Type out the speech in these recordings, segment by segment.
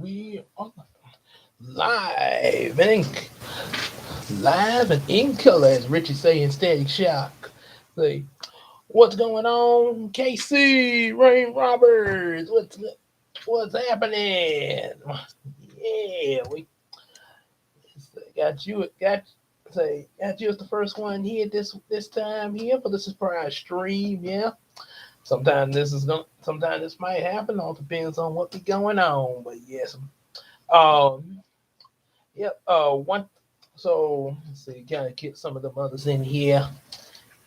We are live and live and in color, as Richie say in Static Shock. Say, what's going on, KC Rain Roberts? What's happening? Yeah, we got you as the first one here this time here for the surprise stream. Yeah, sometimes this might happen. All depends on what be going on. But yes, um, yep. One. So let's see. Gotta get some of the mothers in here.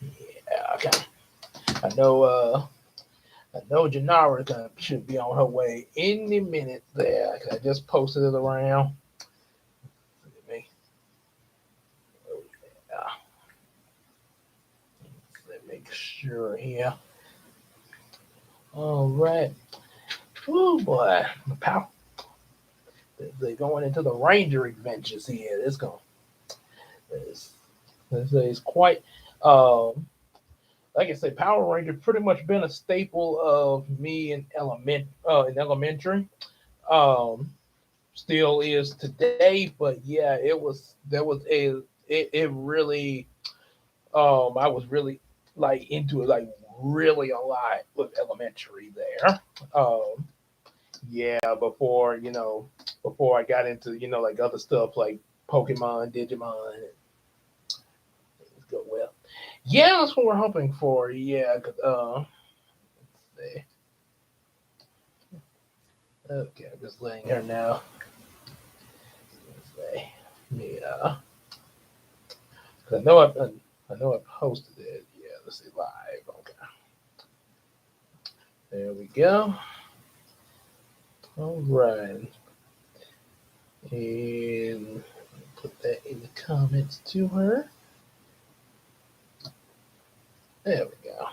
Yeah. Okay. I know. I know Janara should be on her way any minute there. 'Cause I just posted it around. Let me. Uh, let me make sure here. All right. Oh boy, the power. They're going into the Ranger adventures here. It's, it's quite. Um, like I say, Power Ranger pretty much been a staple of me in elementary. Um, Still is today, but yeah, it really I was really like into it like really a lot with elementary there. Um, yeah, before I got into like other stuff like Pokemon, Digimon, and things go well. Yeah, that's what we're hoping for. Yeah, let's see. Okay, I'm just letting her know. Let's see. Yeah, 'cause I know I posted it. Yeah, let's see live. Okay, there we go. All right, and put that in the comments to her. There we go.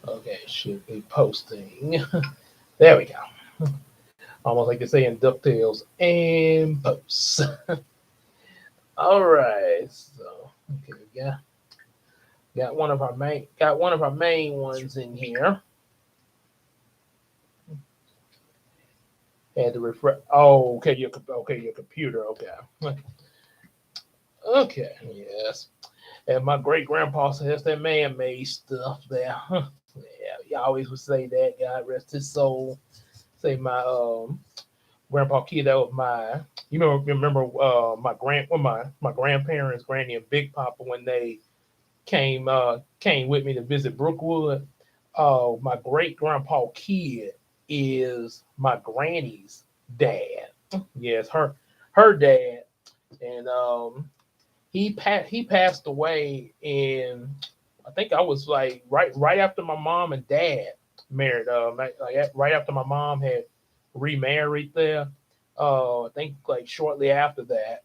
Okay, should be posting. There we go. Almost like they say in DuckTales and posts. All right, so okay, got one of our main ones in here. Had to refresh. Oh, okay, your computer. Okay, okay, yes. And my great grandpa says that man made stuff there. Yeah, he always would say that. God rest his soul. Say my grandpa kid that was my remember my grandparents, Granny and Big Papa when they came with me to visit Brookwood. My great grandpa kid is my granny's dad. Yes, her dad, and he passed away in I think I was like right after my mom and dad married. Right after my mom had remarried there. I think like shortly after that.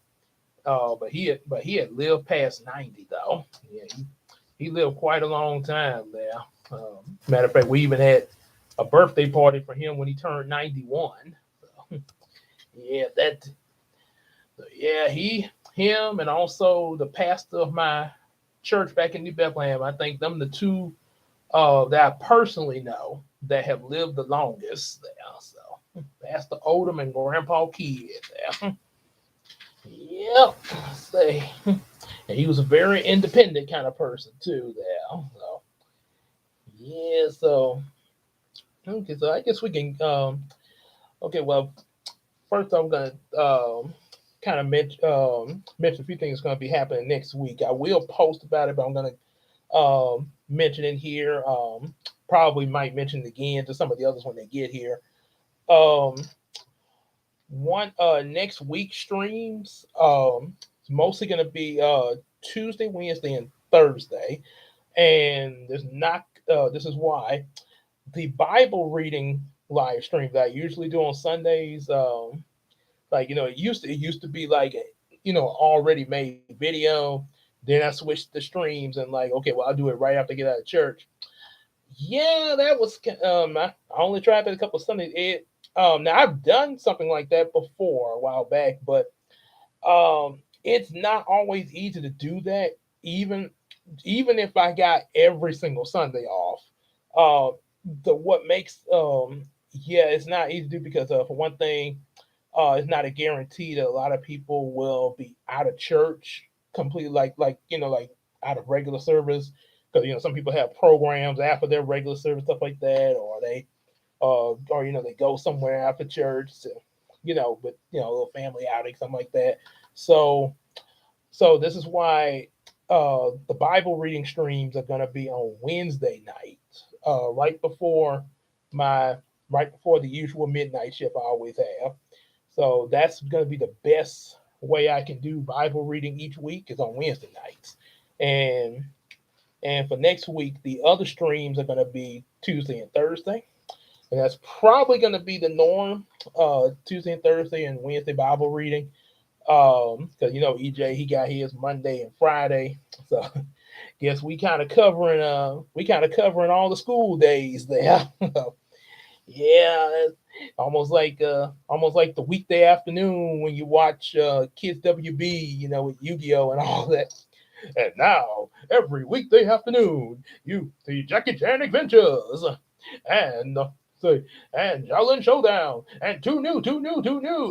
But he had lived past 90 though. Yeah, he lived quite a long time there. Matter of fact, we even had a birthday party for him when he turned 91. So, yeah, him, and also the pastor of my church back in New Bethlehem. I think them the two that I personally know that have lived the longest there. So Pastor Odom and Grandpa Kid there. Yep. Say, and he was a very independent kind of person too there. So yeah. So okay. So I guess we can. Okay. Well, first I'm gonna kind of mention a few things going to be happening next week. I will post about it, but I'm going to mention it here. Probably might mention it again to some of the others when they get here. Um, one Next week streams. It's mostly going to be Tuesday, Wednesday, and Thursday, and there's not. This is why the Bible reading live stream that I usually do on Sundays. Like it used to be like already made video. Then I switched the streams and like okay, well I'll do it right after I get out of church. Yeah, that was I only tried that a couple of Sundays. Now I've done something like that before a while back, but it's not always easy to do that even if I got every single Sunday off. the what makes yeah, it's not easy to do because for one thing, it's not a guarantee that a lot of people will be out of church completely, like out of regular service, because some people have programs after their regular service, stuff like that, or they or they go somewhere after church to, with a little family outing, something like that. So this is why the Bible reading streams are going to be on Wednesday night, right before my right before the usual midnight shift I always have. So that's going to be the best way I can do Bible reading each week is on Wednesday nights, and for next week the other streams are going to be Tuesday and Thursday, and that's probably going to be the norm. Tuesday and Thursday and Wednesday Bible reading. Because EJ he got his Monday and Friday, so guess we kind of covering all the school days there. Yeah, it's almost like the weekday afternoon when you watch Kids WB, with Yu-Gi-Oh and all that. And now every weekday afternoon, you see Jackie Chan Adventures and say and Shaolin Showdown and two new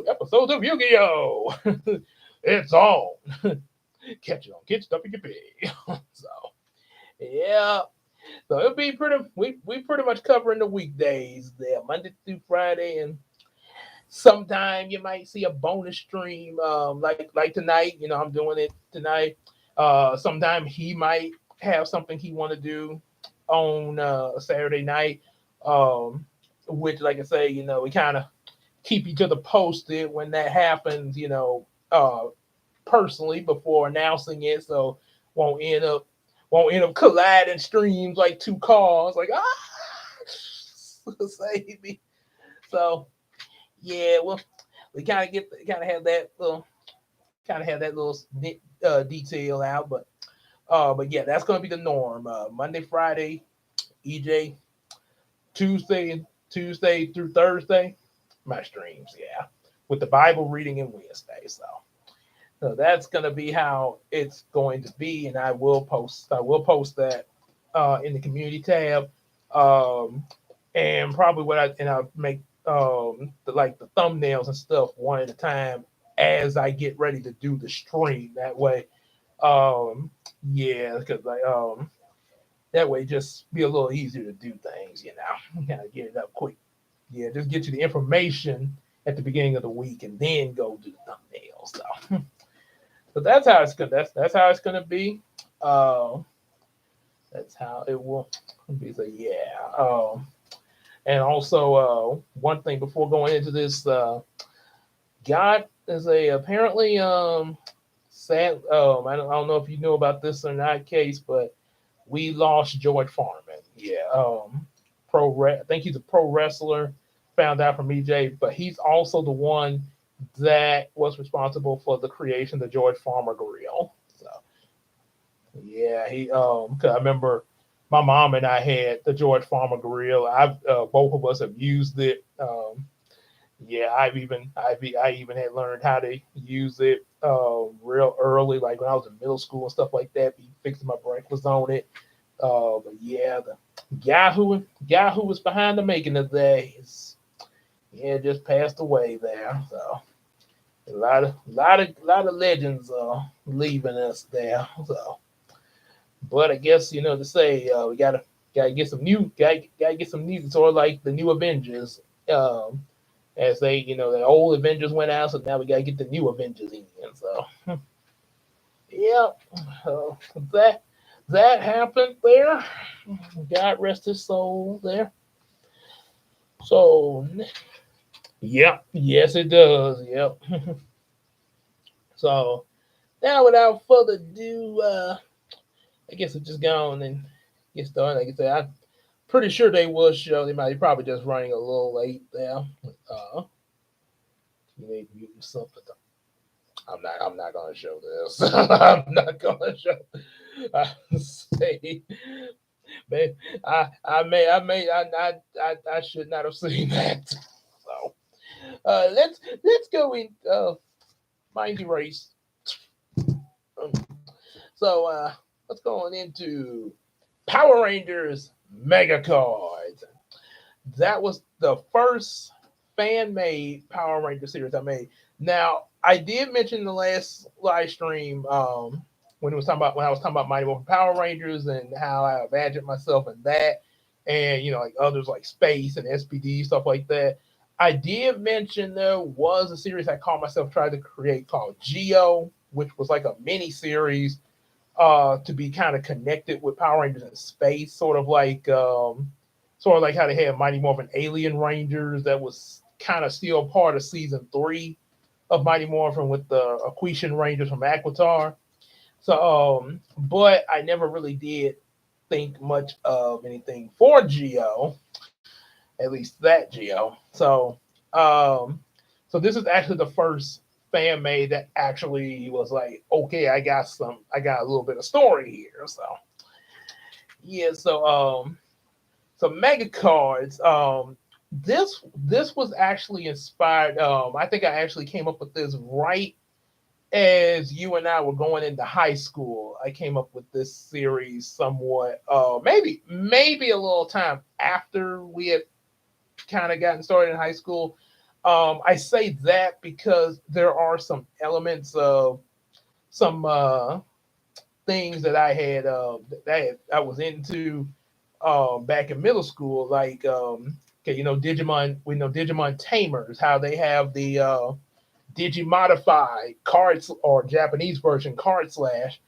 episodes of Yu-Gi-Oh. It's on. Catch it on Kids WB. So yeah, so it'll be we pretty much covering the weekdays there, Monday through Friday, and sometime you might see a bonus stream, like tonight. I'm doing it tonight. Sometime he might have something he want to do on Saturday night, um, which, like I say, we kind of keep each other posted when that happens. Personally before announcing it, so won't end up won't end up colliding streams like two cars. Like save me. So yeah, well, we kind of have that little detail out, but yeah, that's gonna be the norm. Monday, Friday, EJ, Tuesday through Thursday, my streams. Yeah, with the Bible reading and Wednesday. So that's gonna be how it's going to be, and I will post that in the community tab, um, and probably I'll make the thumbnails and stuff one at a time as I get ready to do the stream. That way, um, yeah, because that way just be a little easier to do things, kind of get it up quick. Yeah, just get you the information at the beginning of the week and then go do the thumbnails. So that's how it's gonna that's how it's gonna be. Uh, that's how it will be. So yeah. And also one thing before going into this, God is a apparently sad. I don't know if you know about this or not, case, but we lost George Foreman. Yeah. I think he's a pro wrestler. Found out from EJ, but he's also the one that was responsible for the creation of the George Farmer Grill. So yeah, he 'cause I remember my mom and I had the George Farmer Grill. I've both of us have used it. Yeah, I even had learned how to use it real early, like when I was in middle school and stuff like that. Be fixing my breakfast on it. But yeah, the guy who was behind the making of that is, yeah, just passed away there. So a lot of legends leaving us there. So, but I guess to say we gotta get some new gotta get some new, sort of like the new Avengers. As the old Avengers went out, so now we gotta get the new Avengers in. So yeah, uh, that that happened there. God rest his soul there. So yep, yes it does. Yep. So now, without further ado, I guess we'll just go on and get started. Like I said, I'm pretty sure they will show. They might probably just running a little late there. Teenage Mutant something. I'm not gonna show this. I'm not gonna show. I say, man, I should not have seen that. So let's go in. Mind erase. Um, So let's go on into Power Rangers Mega Cards. That was the first fan made Power Ranger series I made. Now, I did mention in the last live stream when I was talking about Mighty Morphin Power Rangers and how I imagined myself in that, and like others like Space and SPD stuff like that. I did mention there was a series I called myself tried to create called Geo, which was like a mini series to be kind of connected with Power Rangers in space, sort of like how they had Mighty Morphin Alien Rangers that was kind of still part of season three of Mighty Morphin with the Aquitian Rangers from Aquitar. But I never really did think much of anything for Geo, at least that Geo. So this is actually the first fan made that actually was like, okay, I got a little bit of story here. So yeah, so mega cards. This was actually inspired. I think I actually came up with this right as you and I were going into high school. I came up with this series somewhat, maybe a little time after we had kind of gotten started in high school. I say that because there are some elements of some things that I was into back in middle school, like okay, Digimon. We know Digimon Tamers, how they have the Digimodified cards or Japanese version Card Slash.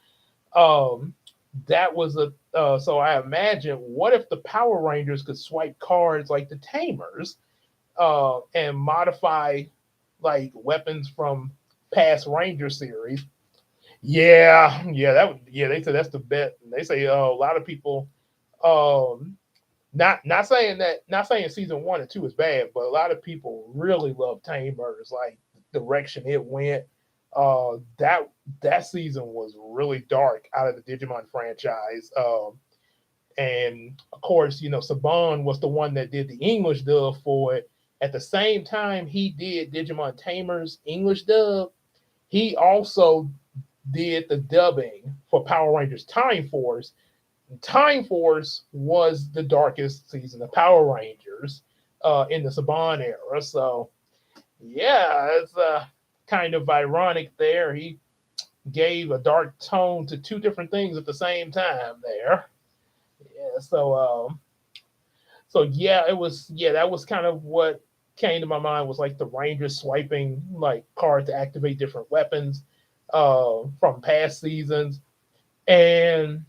Um, that was a so I imagine what if the Power Rangers could swipe cards like the Tamers and modify like weapons from past Ranger series. Yeah, yeah. They say that's the bet. They say a lot of people, um, not saying season one and two is bad, but a lot of people really love Tamers. Like the direction it went. That season was really dark out of the Digimon franchise. And of course, Saban was the one that did the English dub for it. At the same time he did Digimon Tamers English dub, he also did the dubbing for Power Rangers Time Force. Time Force was the darkest season of Power Rangers in the Saban era. So yeah, it's kind of ironic there. He gave a dark tone to two different things at the same time there. Yeah, so yeah, that was kind of what came to my mind was like the Rangers swiping like cards to activate different weapons from past seasons. And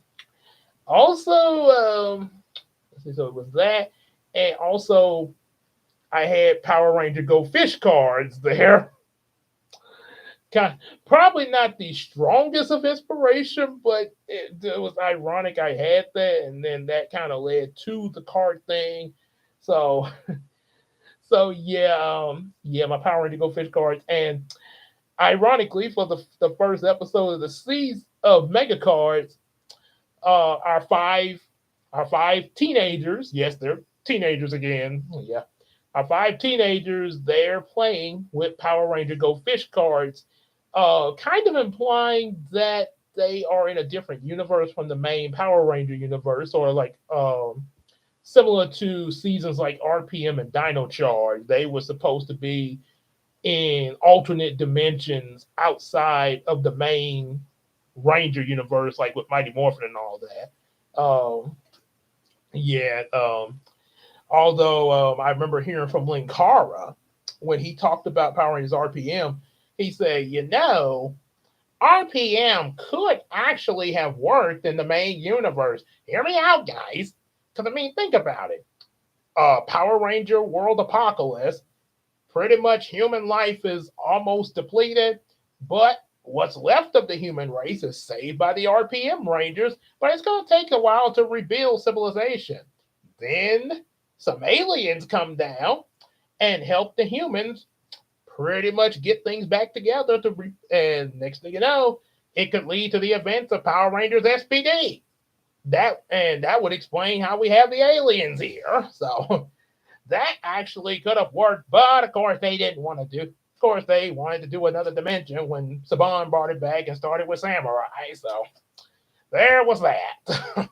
also so it was that, and also I had Power Ranger Go Fish cards there. Probably not the strongest of inspiration, but it was ironic I had that, and then that kind of led to the card thing. So, so yeah, yeah, my Power Ranger Go Fish cards, and ironically, for the first episode of the season of Mega Cards, uh, our five our five teenagers, yes, they're teenagers again, yeah, our five teenagers, they're playing with Power Ranger Go Fish cards, kind of implying that they are in a different universe from the main Power Ranger universe, or like similar to seasons like RPM and Dino Charge. They were supposed to be in alternate dimensions outside of the main Ranger universe, like with Mighty Morphin and all that. Yeah. Although I remember hearing from Linkara when he talked about Power Rangers RPM, he said, RPM could actually have worked in the main universe. Hear me out, guys. Because, I mean, think about it. Power Ranger World Apocalypse, pretty much human life is almost depleted, but what's left of the human race is saved by the RPM Rangers, but it's going to take a while to rebuild civilization. Then some aliens come down and help the humans pretty much get things back together and next thing you know, it could lead to the events of Power Rangers SPD. That would explain how we have the aliens here. So that actually could have worked, but of course they didn't want to do. Of course they wanted to do another dimension when Saban brought it back and started with Samurai. So there was that.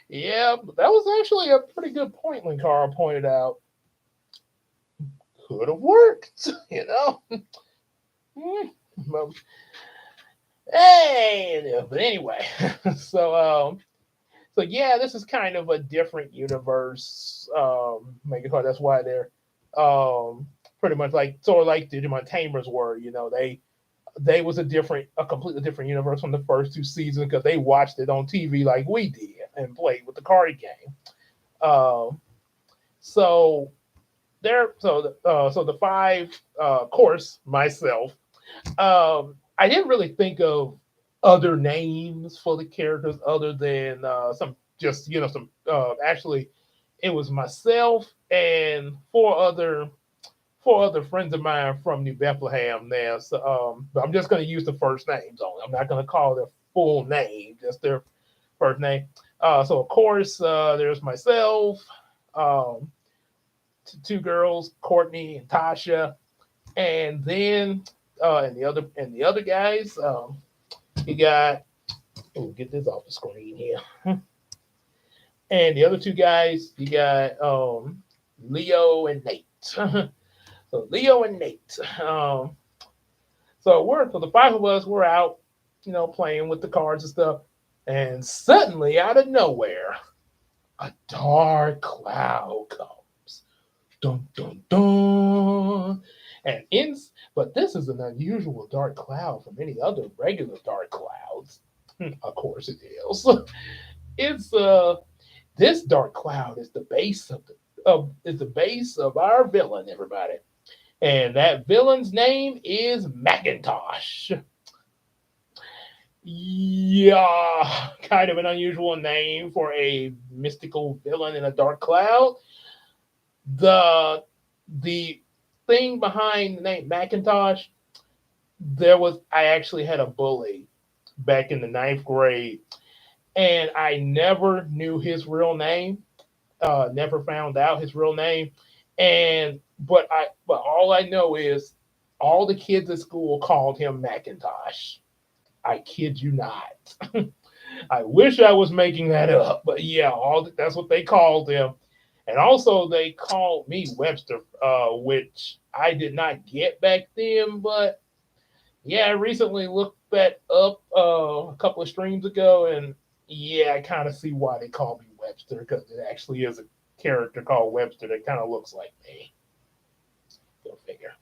Yeah, that was actually a pretty good point when Carl pointed out. Could have worked, you know. Hmm, well, hey, yeah, but anyway, so so yeah, this is kind of a different universe. Megacard. That's why they're pretty much like sort of like Digimon Tamers were. You know, they was a completely different universe from the first two seasons because they watched it on TV like we did and played with the card game. Um, so so the five, of course, myself. I didn't really think of other names for the characters other than some just some actually it was myself and four other friends of mine from New Bethlehem there. So but I'm just going to use the first names only. I'm not going to call their full name, just their first name. So of course there's myself, um, two girls, Courtney and Tasha, and then and the other guys, you got get this off the screen here. And the other two guys, you got Leo and Nate. So Leo and Nate. So the five of us we're out, playing with the cards and stuff, and suddenly out of nowhere, a dark cloud comes. Dun dun dun. And in but this is an unusual dark cloud from any other regular dark clouds. Of course it is. It's this dark cloud is the base of our villain, everybody. And that villain's name is Macintosh. Yeah, kind of an unusual name for a mystical villain in a dark cloud. The the thing behind the name Macintosh, I actually had a bully back in the ninth grade, and I never knew his real name. Never found out his real name, and but all I know is all the kids at school called him Macintosh. I kid you not. I wish I was making that up, but yeah, that's what they called him. And also, they called me Webster, which I did not get back then. But yeah, I recently looked that up a couple of streams ago, and yeah, I kind of see why they call me Webster because it actually is a character called Webster that kind of looks like me. Go figure.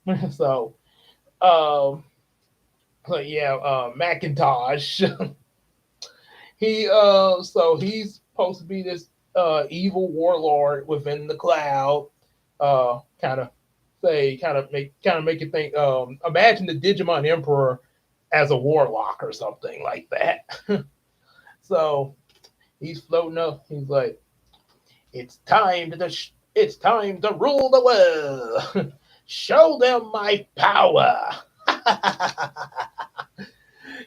Um, so yeah, Macintosh. He's supposed to be this evil warlord within the cloud. Kind of kind of make you think. Imagine the Digimon Emperor as a warlock or something like that. So he's floating up. He's like, it's time to rule the world. Show them my power.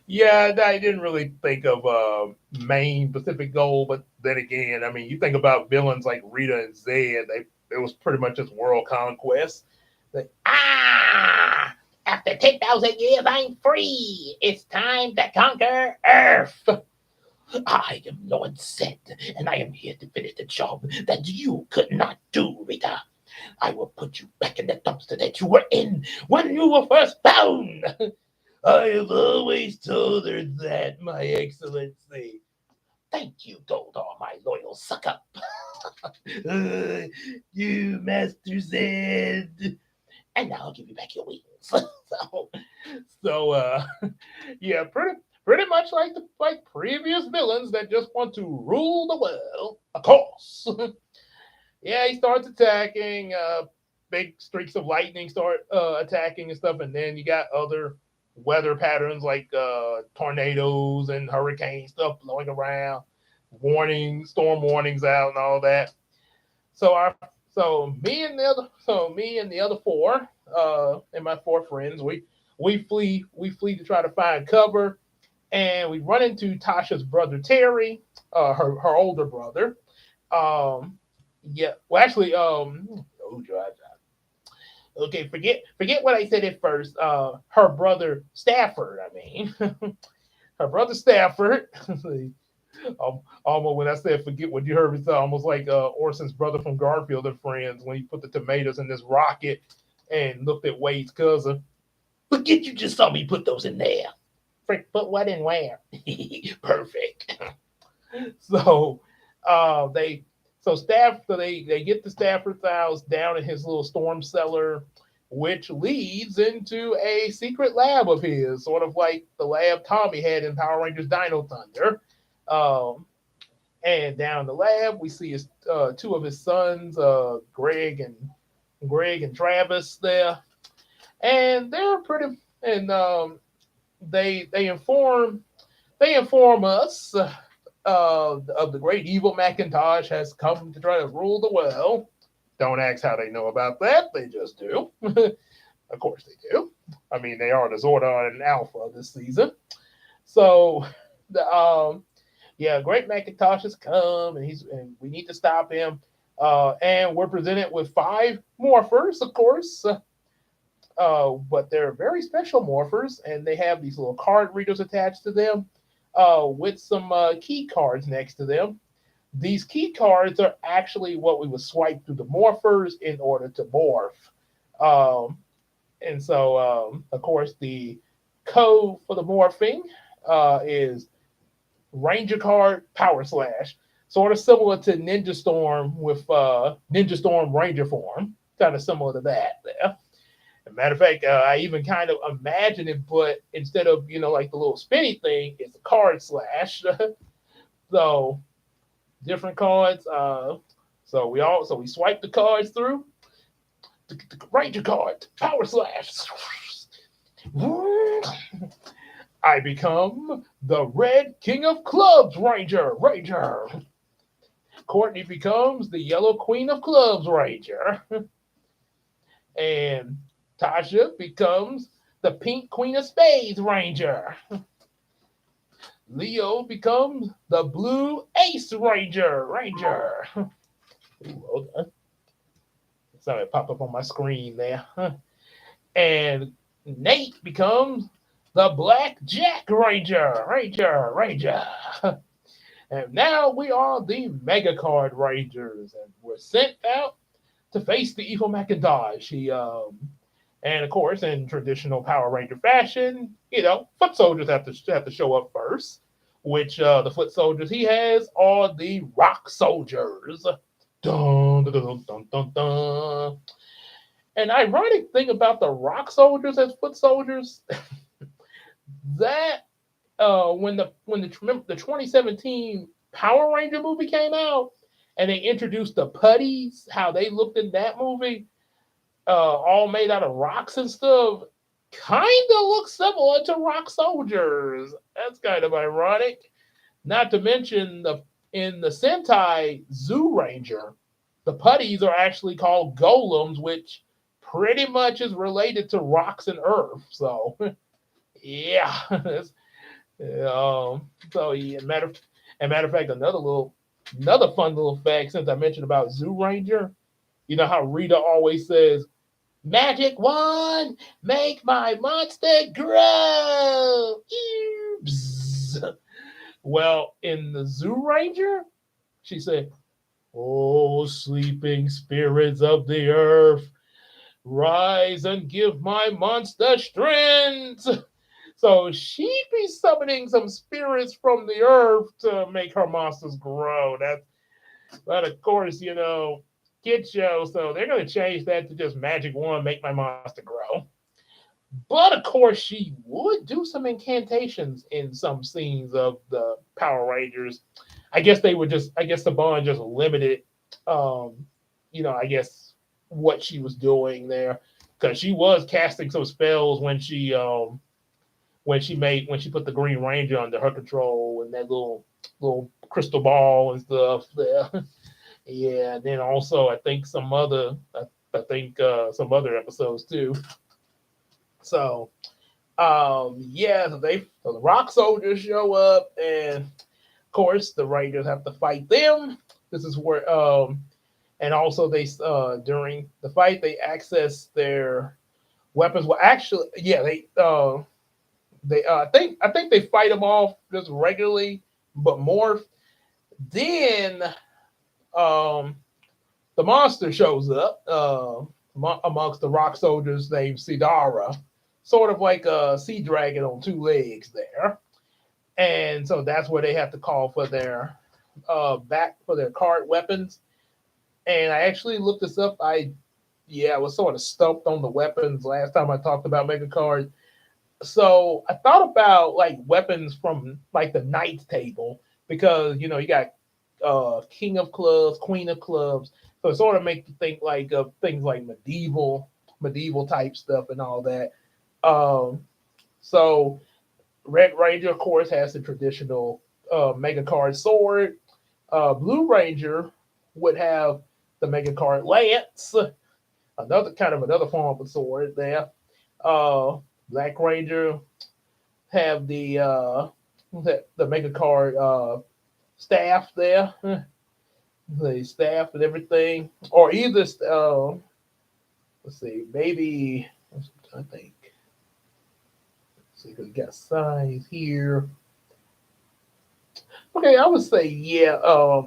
Yeah, I didn't really think of main Pacific Goal, but then again, I mean, you think about villains like Rita and Zed, it was pretty much just world conquest. Like, after 10,000 years, I'm free. It's time to conquer Earth. I am Lord Zed, and I am here to finish the job that you could not do, Rita. I will put you back in the dumpster that you were in when you were first found. I have always told her that, My Excellency. Thank you, Goldar, my loyal suck up. uh, you, Master Zed. And now I'll give you back your wings. So, yeah, pretty much like previous villains that just want to rule the world. Of course. Yeah, he starts attacking. Big streaks of lightning start attacking and stuff, and then you got other weather patterns like tornadoes and hurricane stuff blowing around, storm warnings out, and all that. So our me and the other four, and my four friends, we flee to try to find cover, and we run into Tasha's brother Terry, her older brother. Um, yeah, well, actually, oh, okay, forget what I said at first. Her brother Stafford. I mean, her brother Stafford. Almost when I said forget what you heard me say, almost like Orson's brother from Garfield and Friends when he put the tomatoes in this rocket and looked at Wade's cousin. Forget you just saw me put those in there. Frick, put what in where? Perfect. So they they get to Stafford's house down in his little storm cellar, which leads into a secret lab of his, sort of like the lab Tommy had in Power Rangers Dino Thunder. Um, and down the lab, we see his two of his sons, Greg and Travis there, and they're pretty. And they inform us of the great evil Macintosh has come to try to rule the world. Don't ask how they know about that; they just do. Of course they do. I mean, they are the Zordon and Alpha this season. So the yeah, Great Macintosh has come, and we need to stop him. And we're presented with five morphers, of course. But they're very special morphers, and they have these little card readers attached to them with some key cards next to them. These key cards are actually what we would swipe through the morphers in order to morph. Um, and so, of course, the code for the morphing is Ranger card Power Slash, sort of similar to Ninja Storm with Ninja Storm Ranger form, kind of similar to that there. As a matter of fact, I even kind of imagine it, but instead of like the little spinny thing, it's a card slash. So different cards. So we swipe the cards through. Ranger card, Power Slash. I become the Red King of Clubs Ranger. Courtney becomes the Yellow Queen of Clubs Ranger. And Tasha becomes the Pink Queen of Spades Ranger. Leo becomes the Blue Ace Ranger. Ooh, hold on. Sorry, it popped up on my screen there. And Nate becomes the Black Jack Ranger. And now we are the Mega Card Rangers, and we're sent out to face the evil Macintosh. And of course, in traditional Power Ranger fashion, foot soldiers have to show up first. Which the foot soldiers he has are the Rock Soldiers. Dun, dun, dun, dun, dun, dun. An ironic thing about the Rock Soldiers as foot soldiers, that when the 2017 Power Ranger movie came out, and they introduced the putties, how they looked in that movie, all made out of rocks and stuff, kind of looks similar to Rock Soldiers. That's kind of ironic. Not to mention in the Sentai Zoo Ranger, the putties are actually called golems, which pretty much is related to rocks and earth. So, yeah. So yeah, matter of fact, another fun little fact since I mentioned about Zoo Ranger. You know how Rita always says, "Magic wand, make my monster grow." Well, in the Zoo Ranger, she said, "Oh, sleeping spirits of the earth, rise and give my monster strength." So she be summoning some spirits from the earth to make her monsters grow. But of course, kid show, so they're going to change that to just magic wand, make my monster grow. But of course, she would do some incantations in some scenes of the Power Rangers. I guess the bond just limited, I guess what she was doing there, because she was casting some spells when she put the Green Ranger under her control and that little crystal ball and stuff there. Yeah, and then also I think some other episodes too. So yeah, so the Rock Soldiers show up, and of course the Rangers have to fight them. This is where and also they during the fight they access their weapons. Well, actually, yeah, they I think they fight them off just regularly, but morph. Then um, the monster shows up amongst the rock soldiers named Sidara, sort of like a sea dragon on two legs there. And so that's where they have to call for their back for their card weapons. And I actually looked this up. I was sort of stumped on the weapons last time I talked about mega cards. So I thought about like weapons from like the knights table because you got king of clubs, queen of clubs. So it sort of makes you think like of things like medieval type stuff and all that. Um, so Red Ranger, of course, has the traditional mega card sword. Blue Ranger would have the mega card lance, another form of a sword there. Uh, Black Ranger have the mega card staff there, the staff and everything, or either let's see, maybe I think. Let's see, we got size here. Okay, I would say yeah.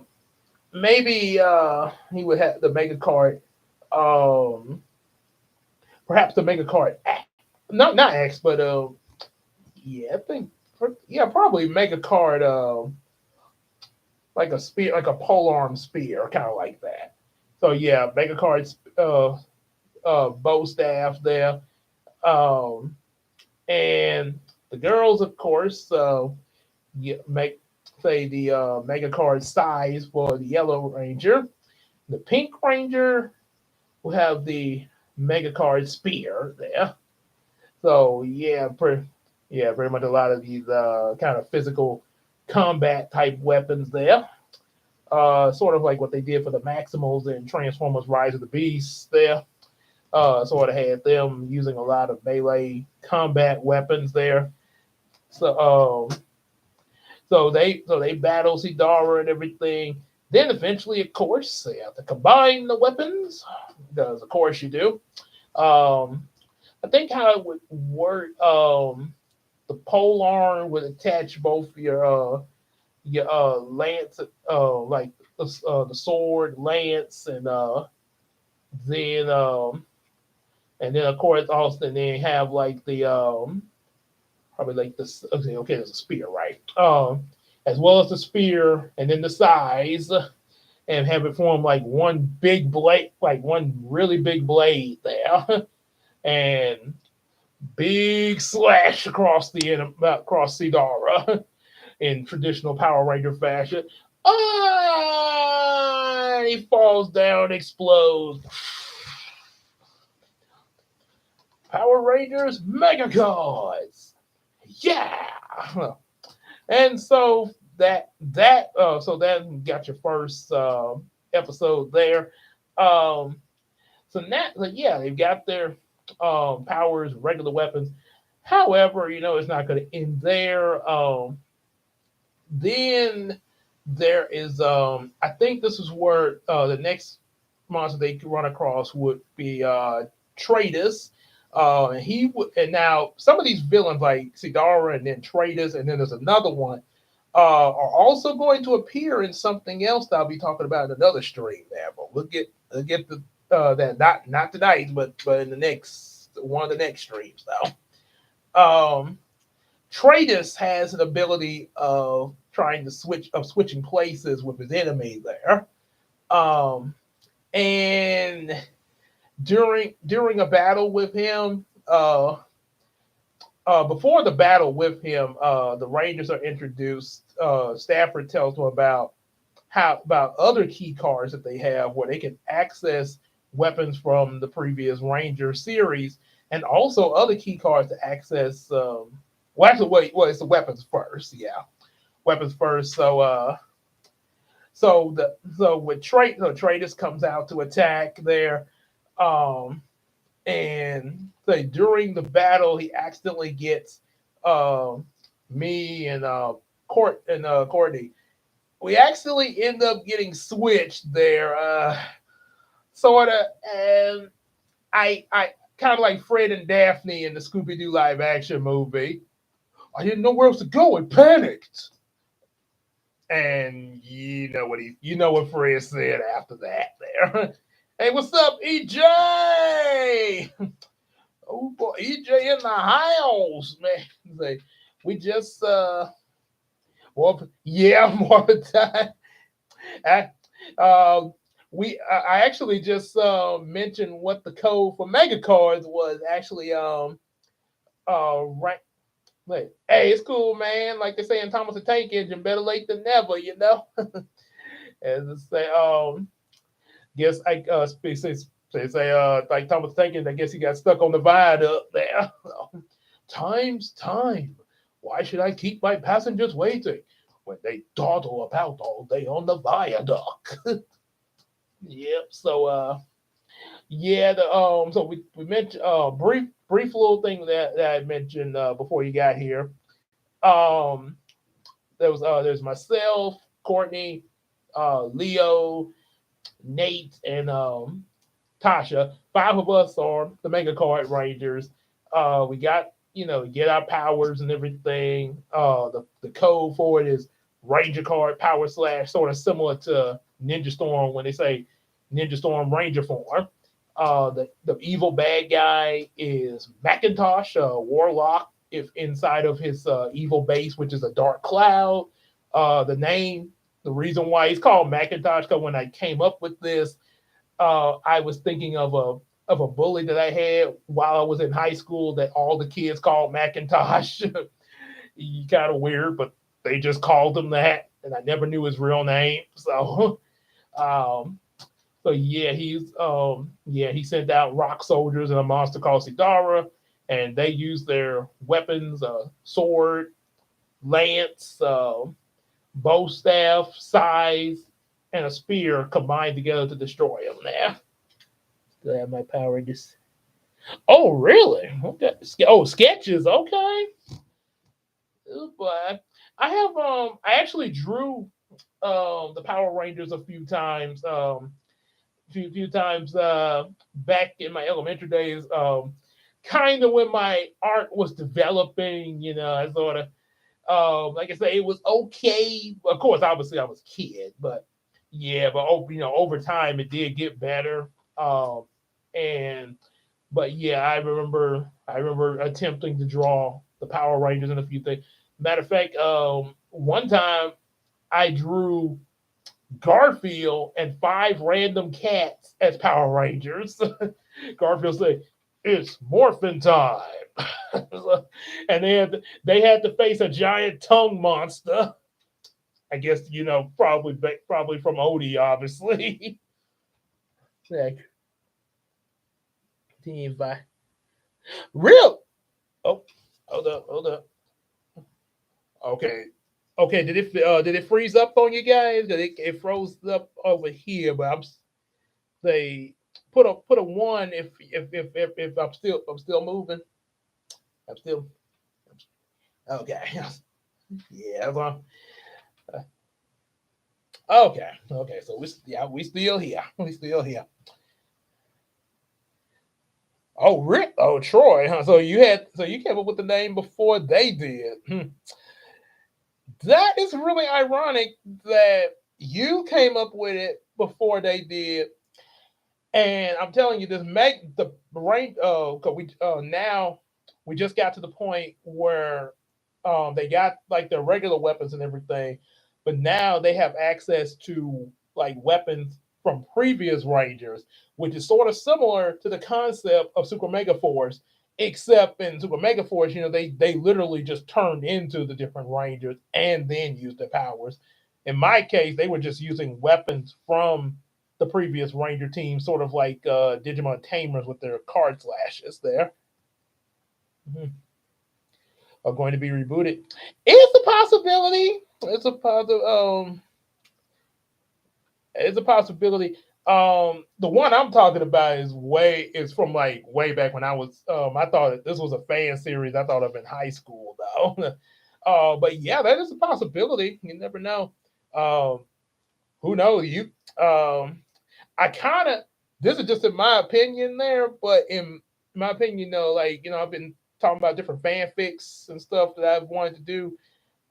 Maybe he would have the mega card. Um, Perhaps the mega card. Not X, but yeah, I think yeah, probably mega card. Like a spear, like a polearm spear, kind of like that. So yeah, mega cards, bow staff there, um, and the girls, of course, make say the mega card size for the yellow ranger. The pink ranger will have the mega card spear there. So pretty much a lot of these kind of physical combat type weapons there. Sort of like what they did for the Maximals in Transformers: Rise of the Beasts. There, sort of had them using a lot of melee combat weapons there. So, so they battle Sidara and everything. Then eventually, of course, they have to combine the weapons, because of course you do. Um, I think how it would work. The pole arm would attach both your lance, like the sword, lance, then and then of course also then have like the probably like this. Okay, there's a spear, right? As well as the spear, and then the size, and have it form like one big blade, like one really big blade there, and big slash across across Sidara in traditional Power Ranger fashion. Ah, he falls down, explodes. Power Rangers Mega Cards. Yeah. And so that got your first episode there. Um, so now, yeah, they've got their powers, regular weapons. However, it's not going to end there. Then there is, I think this is where the next monster they could run across would be Tratus. And now some of these villains like Sidara and then Tratus, and then there's another one, are also going to appear in something else that I'll be talking about in another stream there. But we'll get the that not tonight, but in the next one of the next streams though. Tratus has an ability of switching places with his enemy there. Um, and during a battle with him, before the battle with him, the Rangers are introduced. Stafford tells them about other key cards that they have where they can access weapons from the previous Ranger series, and also other key cards to access. Well, actually, wait. Well, it's the weapons first. Yeah, weapons first. So with Tratus comes out to attack there, um, and say during the battle he accidentally gets me and Courtney. We accidentally end up getting switched there, sort of, and I kind of like Fred and Daphne in the Scooby Doo live action movie. I didn't know where else to go and panicked. And you know what Fred said after that there. Hey, what's up, EJ? Oh boy, EJ in the house, man. Say, we just more time. I, I actually just mentioned what the code for mega cards was actually right. Like, hey, it's cool, man. Like they say in Thomas the Tank Engine, better late than never, you know. As I say, guess I say like Thomas the Tank Engine, I guess he got stuck on the viaduct there. Time's time. Why should I keep my passengers waiting when they dawdle about all day on the viaduct? Yep. So yeah, the so we mentioned brief little thing that I mentioned before you got here. Um there's myself, Courtney, Leo, Nate, and Tasha. Five of us are the Mega Card Rangers. We got get our powers and everything. The code for it is Ranger Card Power Slash, sort of similar to Ninja Storm when they say Ninja Storm Ranger form. The evil bad guy is Macintosh, Warlock, if inside of his evil base, which is a dark cloud. The reason why he's called Macintosh, because when I came up with this, I was thinking of a bully that I had while I was in high school that all the kids called Macintosh. He kind of weird, but they just called him that, and I never knew his real name. So, um, so he sent out rock soldiers and a monster called Sidara, and they used their weapons, sword, lance, bow staff, size, and a spear combined together to destroy him. There, still have my Power Rangers. Oh, really? Okay. Oh, sketches. Okay. Oh, boy. I have I actually drew the Power Rangers a few times. Few times back in my elementary days. Kind of when my art was developing. I sort of like I say, it was okay. Of course, obviously, I was a kid, but yeah, but over time, it did get better. And but yeah, I remember attempting to draw the Power Rangers and a few things. Matter of fact, one time I drew Garfield and five random cats as Power Rangers. Garfield said, "It's morphin' time," and they had to face a giant tongue monster. I guess probably from Odie, obviously. Like, team by real. Oh, hold up. Okay, okay. Did it freeze up on you guys? It froze up over here, but I'm say put a one if I'm still moving. I'm still okay. Yeah. Well, okay. So we still here. We still here. Oh, Rick. Oh, Troy. Huh? So you came up with the name before they did. That is really ironic that you came up with it before they did. And I'm telling you, this make the rank. Cause we now we just got to the point where they got like their regular weapons and everything, but now they have access to like weapons from previous Rangers, which is sort of similar to the concept of Super Mega Force, except in Super Mega Force, they literally just turned into the different Rangers and then used their powers. In my case, they were just using weapons from the previous Ranger team, sort of like Digimon Tamers with their card slashes there. Mhm. Are going to be rebooted. It's a possibility. It's a positive. It's a possibility. The one I'm talking about is from like way back when I was. I thought this was a fan series. I thought of in high school though. But yeah, that is a possibility. You never know. Um, who knows? I kind of. This is just in my opinion there, but in my opinion, I've been talking about different fanfics and stuff that I've wanted to do.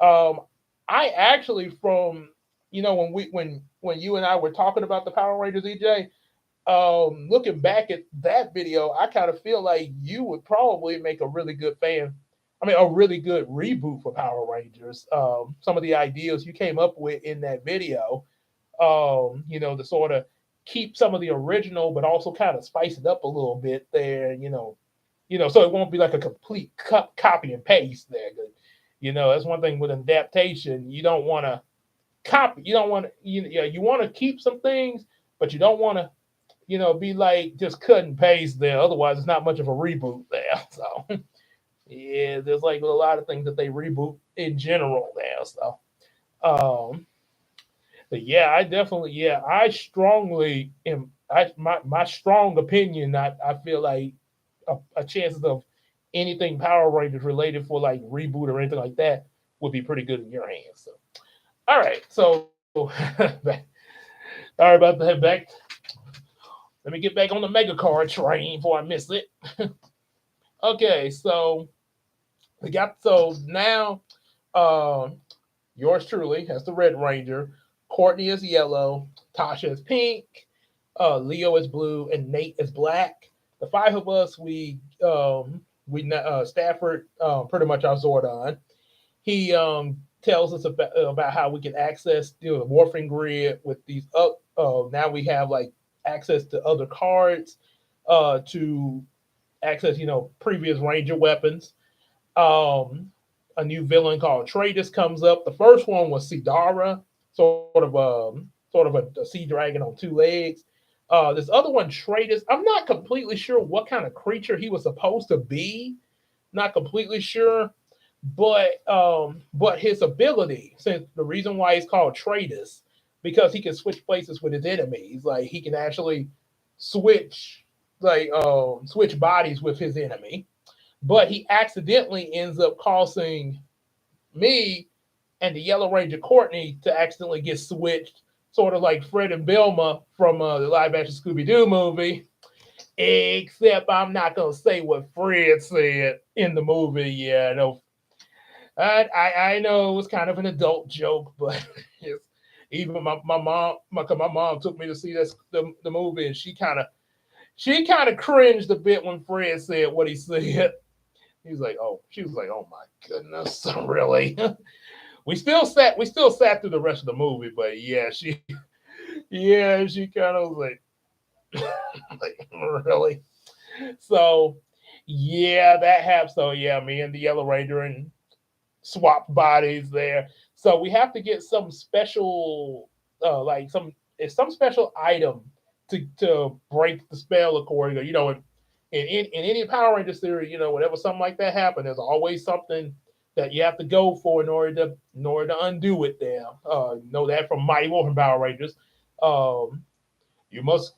Um, I actually from when you and I were talking about the Power Rangers, EJ, looking back at that video, I kind of feel like you would probably make a really good fan. I mean, a really good reboot for Power Rangers. Some of the ideas you came up with in that video, to sort of keep some of the original, but also kind of spice it up a little bit there. So it won't be like a complete copy and paste there. That's one thing with adaptation. You don't want to copy. You don't want to. You want to keep some things, but you don't want to be like just cut and paste there. Otherwise, it's not much of a reboot there. So, yeah, there's like a lot of things that they reboot in general there. So, um, but yeah, I strongly am. My strong opinion. I feel like a chances of anything Power Rangers related for like reboot or anything like that would be pretty good in your hands. So, all right, so sorry about that. Let me get back on the mega card train before I miss it. Okay, so now uh, yours truly has the Red Ranger, Courtney is yellow, Tasha is pink, Leo is blue, and Nate is black. The five of us, Stafford, pretty much our Zordon. He tells us about how we can access the morphing grid with these up. Now we have like access to other cards to access previous Ranger weapons. A new villain called Tratus comes up. The first one was Sidara, sort of a sea dragon on two legs. This other one, Tratus, I'm not completely sure what kind of creature he was supposed to be. Not completely sure, but his ability, since the reason why he's called Tratus, because he can switch places with his enemies. Like he can actually switch switch bodies with his enemy. But he accidentally ends up causing me and the Yellow Ranger Courtney to accidentally get switched, sort of like Fred and Belma from the live action Scooby Doo movie. Except I'm not gonna say what Fred said in the movie. Yeah, I know. I know it was kind of an adult joke, but even my mom took me to see the movie, and she kind of cringed a bit when Fred said what he said. She was like, oh my goodness, really? We still sat through the rest of the movie, but yeah, she kind of was like, really? So, yeah, that happened. So, yeah, me and the Yellow Ranger and swapped bodies there. So we have to get some special, like some special item to break the spell. According to in any Power Ranger series, whenever something like that happens, there's always something that you have to go for in order to undo it. There, know that from Mighty Morphin Power Rangers. Um, you must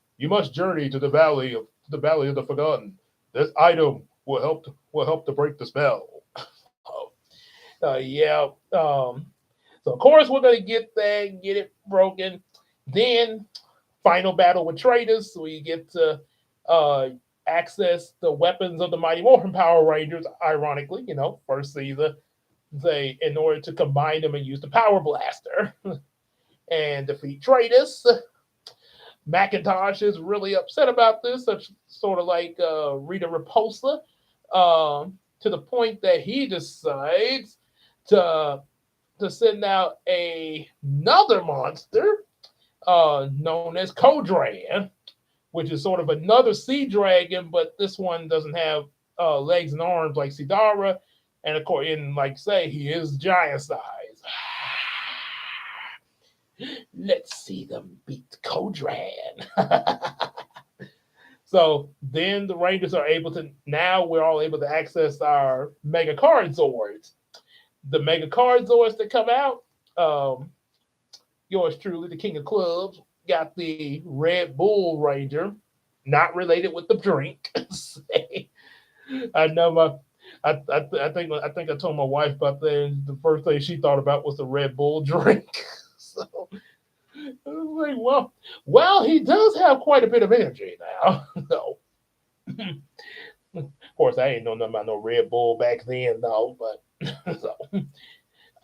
journey to the valley of the forgotten. This item will help to break the spell. Yeah. So of course we're gonna get that, get it broken. Then final battle with traders, so we get to uh, access the weapons of the Mighty Morphin Power Rangers. Ironically, first season, they in order to combine them and use the Power Blaster and defeat traders. Macintosh is really upset about this, such sort of like Rita Repulsa, to the point that he decides to send out another monster known as Kodran, which is sort of another sea dragon, but this one doesn't have legs and arms like Sidara, and of course, like say, he is giant size. Let's see them beat Kodran. So then the Rangers are able to, now we're all able to access our Mega Card Zords. The Mega Card Zords that come out, yours truly, the King of Clubs, got the Red Bull Ranger, not related with the drink. I know I think I told my wife about that. The first thing she thought about was the Red Bull drink. So I was like, well, he does have quite a bit of energy now. So, of course, I ain't know nothing about no Red Bull back then, though. But so,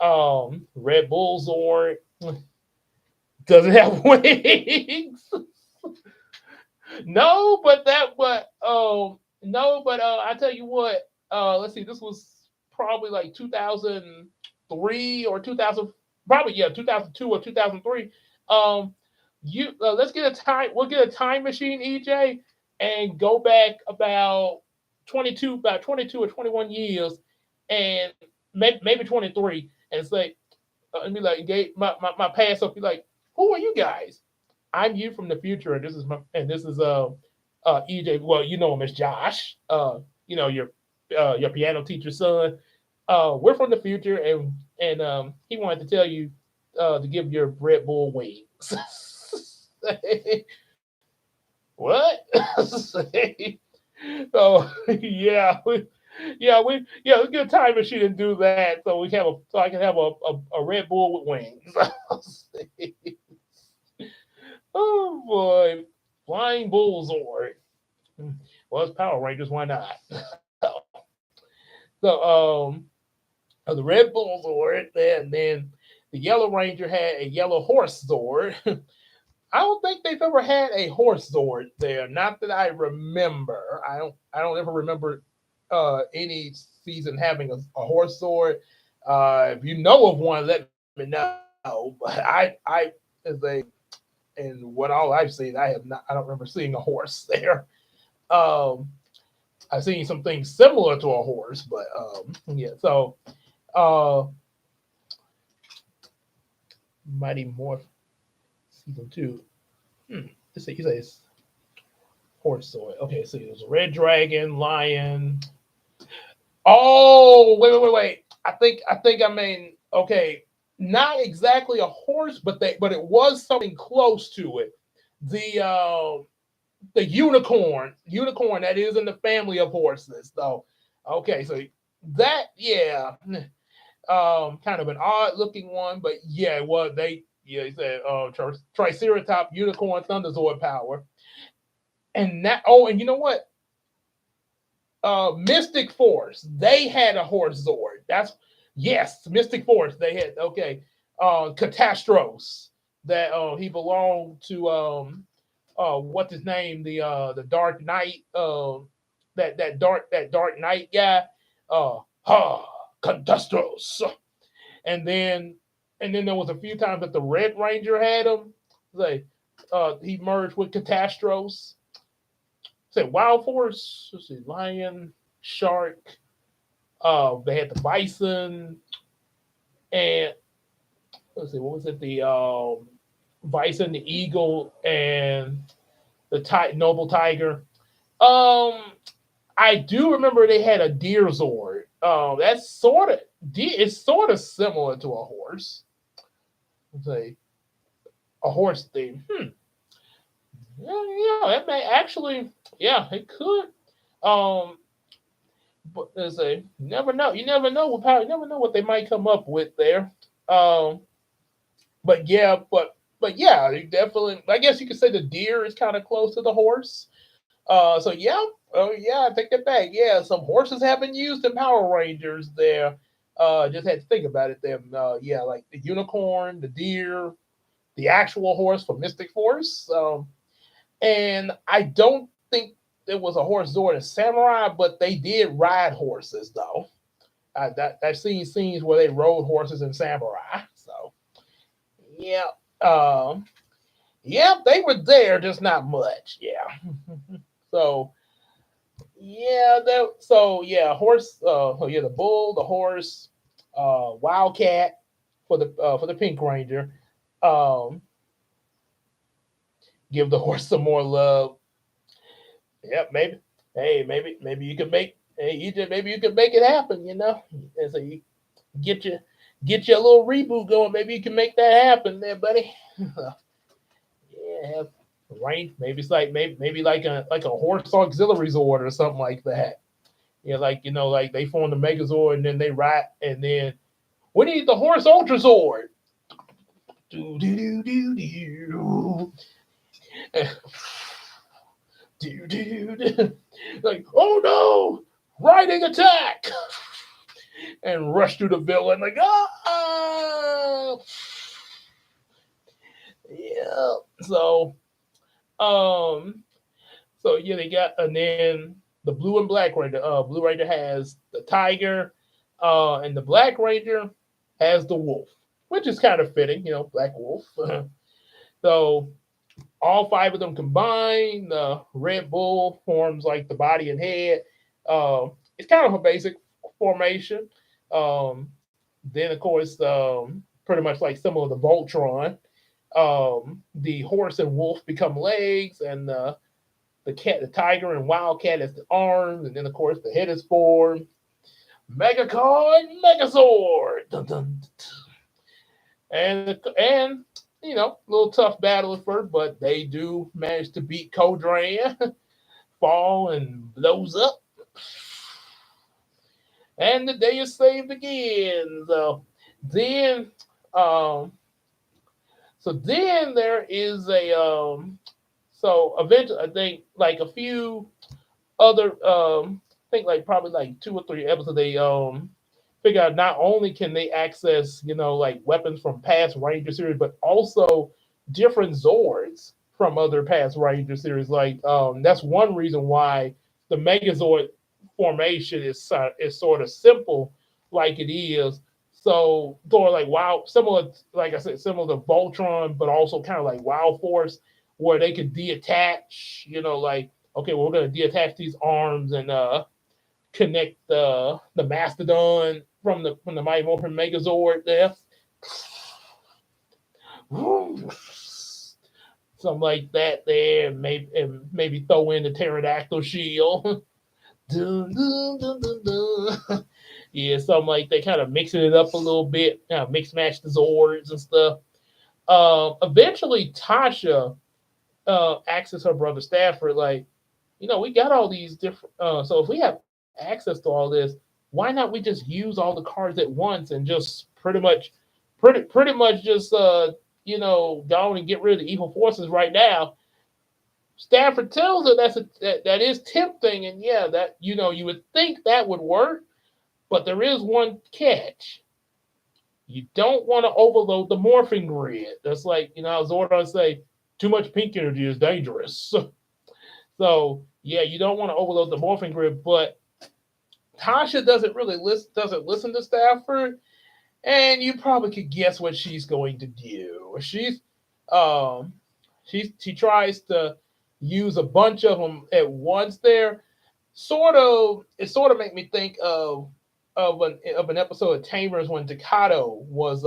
Red Bull Zord doesn't have wings. No, but no, but I tell you what, let's see, this was probably like 2003 or 2000, probably yeah, 2002 or 2003. Um, you let's get a time. We'll get a time machine, EJ, and go back about 22 or 21 years, and maybe 23, and say, and be like, engage my past up, be like, who are you guys? I'm you from the future, and this is EJ. Well, you know him as Josh. You know your piano teacher's son. We're from the future, and he wanted to tell you to give your Red Bull wings. What? So yeah, let's get a time machine and do that so we have so I can have a Red Bull with wings. Oh boy, Flying Bulls or well, it's Power Rangers. Why not? So the Red Bull Zord, and then the Yellow Ranger had a Yellow Horse Zord. I don't think they've ever had a horse Zord there. Not that I remember. I don't ever remember any season having a horse Zord. If you know of one, let me know. But I as a and what all I've seen, I have not. I don't remember seeing a horse there. Um, I've seen some things similar to a horse, but yeah. So uh, Mighty Morph season 2. Let's see. You say it's horse soy. Okay, so there's a red dragon, lion. Oh, wait. I mean, okay, not exactly a horse, but it was something close to it. The unicorn that is in the family of horses. So, okay, so that yeah, kind of an odd looking one, but yeah, it was they yeah he said Triceratop unicorn thunderzord power, and that and you know what? Mystic Force. They had a horse Zord. That's yes, Mystic Force. They had okay. Catastros. That he belonged to what's his name? The Dark Knight. That Dark Knight guy. Ha Catastros. And then there was a few times that the Red Ranger had him. Like he merged with Catastros. Say Wild Force, let's see, Lion, Shark. They had the Bison, and let's see, what was it? The Bison, the Eagle, and the Noble Tiger. Um, I do remember they had a Deer Zord. That's sort of it's sort of similar to a horse. Let's say a horse theme. Yeah, that may actually, yeah, it could. Um, but as a never know, you never know what power, you never know what they might come up with there. Um, but yeah, you definitely. I guess you could say the deer is kind of close to the horse. So yeah, oh yeah, I take that back. Yeah, some horses have been used in Power Rangers there. Just had to think about it there. Yeah, like the unicorn, the deer, the actual horse for Mystic Force. And I don't think there was a horse Zord in Samurai, but they did ride horses though. I've seen scenes where they rode horses in Samurai. So yeah, um, yeah, they were there, just not much. Yeah. So yeah, horse. Oh yeah, the bull, the horse, wildcat for the Pink Ranger. Um, give the horse some more love. Yeah, maybe. Hey, maybe you can make. Hey, maybe you can make it happen. You know, and so you get your get your little reboot going. Maybe you can make that happen, there, buddy. Yeah, right. Maybe it's like maybe like a horse auxiliary zord or something like that. Yeah, like like they form the Megazord and then they ride and then we need the horse Ultra Zord. Do do do do do. Dude, like, oh no, riding attack. and rush through the villain like, ah, yeah. Um, so yeah, they got, and then the blue and black ranger. Blue Ranger has the tiger, and the black ranger has the wolf, which is kind of fitting, black wolf. So all five of them combined, the Red Bull forms like the body and head. It's kind of a basic formation. Um, then, of course, pretty much like similar to Voltron, the horse and wolf become legs, and the cat, the tiger, and wildcat as the arms, and then of course the head is formed. Megacard, Megazord, dun, dun, and a little tough battle at first, but they do manage to beat Codran, fall and blows up, and the day is saved again. Then, um, then there is a so eventually I think like a few other I think like probably like 2 or 3 episodes they figure out not only can they access like weapons from past Ranger series, but also different Zords from other past Ranger series. Like that's one reason why the Megazord formation is sort of simple like it is. So sort of like wow, similar like I said, similar to Voltron, but also kind of like Wild Force, where they could deattach. Like okay, well, we're gonna deattach these arms and connect the mastodon from the Mighty Morphin Megazord there. Something like that there, and maybe throw in the pterodactyl shield. Dun, dun, dun, dun, dun. Yeah, something like that, kind of mixing it up a little bit, mix match the Zords and stuff. Eventually, Tasha asks her brother Stafford, like, we got all these different. So if we have access to all this, why not we just use all the cards at once and just pretty much just go and get rid of the evil forces right now. Stafford tells her that is tempting, and yeah, that you would think that would work, but there is one catch. You don't want to overload the morphing grid. That's like Zordon say, too much pink energy is dangerous. So yeah, you don't want to overload the morphing grid, but Tasha doesn't listen to Stafford, and you probably could guess what she's going to do. Um she tries to use a bunch of them at once. There, it sort of made me think of an episode of Tamers when Takato was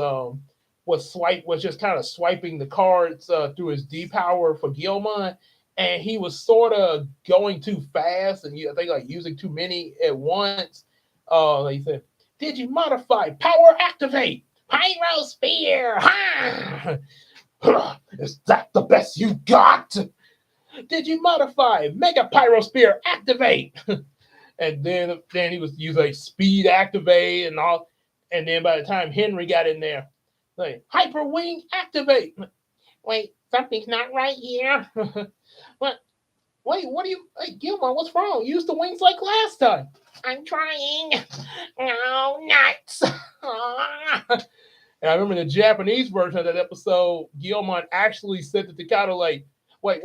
just kind of swiping the cards through his D power for Gilmon, and he was sort of going too fast, and I think like using too many at once. Like he said, "Did you modify power activate Pyro Spear? Ha! Is that the best you got? Did you modify Mega Pyro Spear activate?" And then he was using like speed activate and all. And then by the time Henry got in there, like Hyper Wing activate. Wait, something's not right here. What? Wait, what do you? Hey, Gilmore, what's wrong? Use the wings like last time. I'm trying. No, nuts. And I remember the Japanese version of that episode, Gilmon actually said to Takato, like, wait,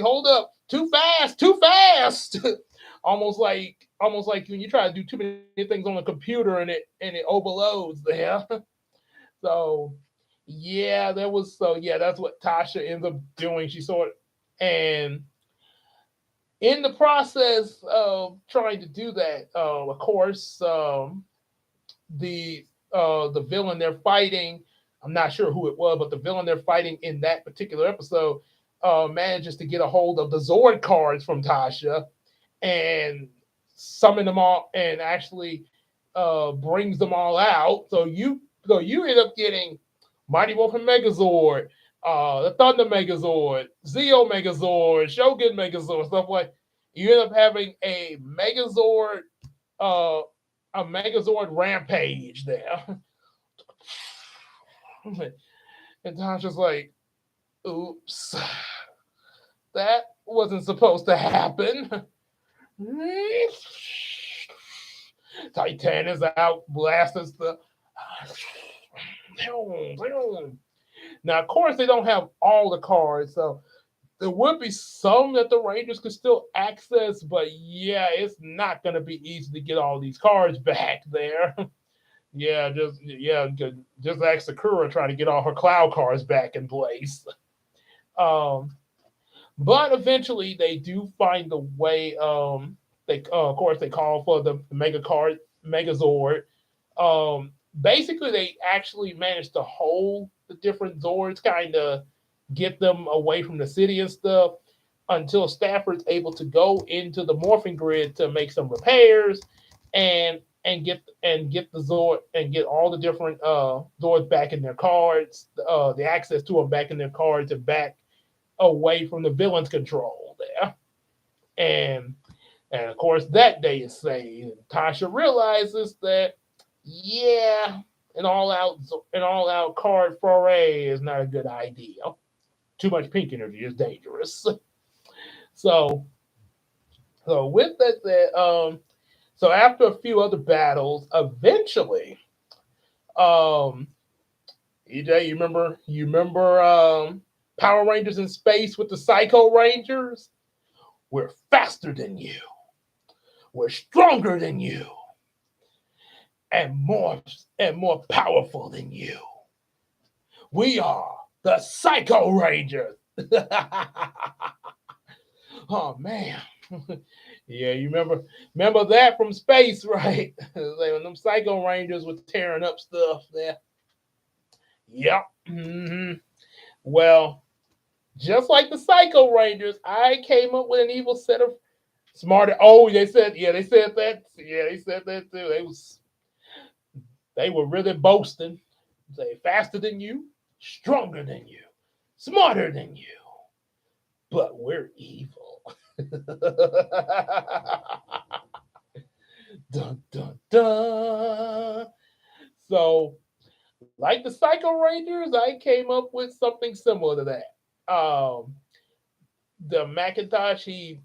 hold up. Too fast, too fast. almost like when you try to do too many things on a computer and it overloads there. So yeah, that's what Tasha ends up doing. She sort of, and in the process of trying to do that, of course, the villain they're fighting, I'm not sure who it was, but the villain they're fighting in that particular episode manages to get a hold of the Zord cards from Tasha and summon them all and actually brings them all out. So you end up getting Mighty Wolf and Megazord, the Thunder Megazord, Zeo Megazord, Shogun Megazord, stuff like. You end up having uh, a Megazord rampage there. And Tasha's like, oops, that wasn't supposed to happen. Titanus out blasting stuff. Now, of course, they don't have all the cards, so there would be some that the Rangers could still access, but yeah, it's not going to be easy to get all these cards back there. Just like Sakura trying to get all her cloud cards back in place. Um, but eventually they do find the way. They of course they call for the Mega Card Megazord. Basically, they actually managed to hold the different Zords, kind of get them away from the city and stuff until Stafford's able to go into the morphing grid to make some repairs and get the Zord and get all the different Zords back in their cards, the access to them back in their cards and back away from the villain's control there. And and of course that day is saved. And Tasha realizes that yeah, an all out card foray is not a good idea. Too much pink energy is dangerous. So so with that said, so after a few other battles, eventually, um, EJ, you remember Power Rangers in space with the Psycho Rangers? We're faster than you. We're stronger than you, and more powerful than you. We are the Psycho Rangers. Oh man. Yeah, you remember that from space, right? Like when them Psycho Rangers were tearing up stuff there. Yep. Well, just like the Psycho Rangers, I came up with an evil set of smarter. Oh, they said that. Yeah, they said that too. They were really boasting. Say faster than you, stronger than you, smarter than you, but we're evil. Dun dun dun. So, like the Psycho Rangers, I came up with something similar to that. The Macintosh, he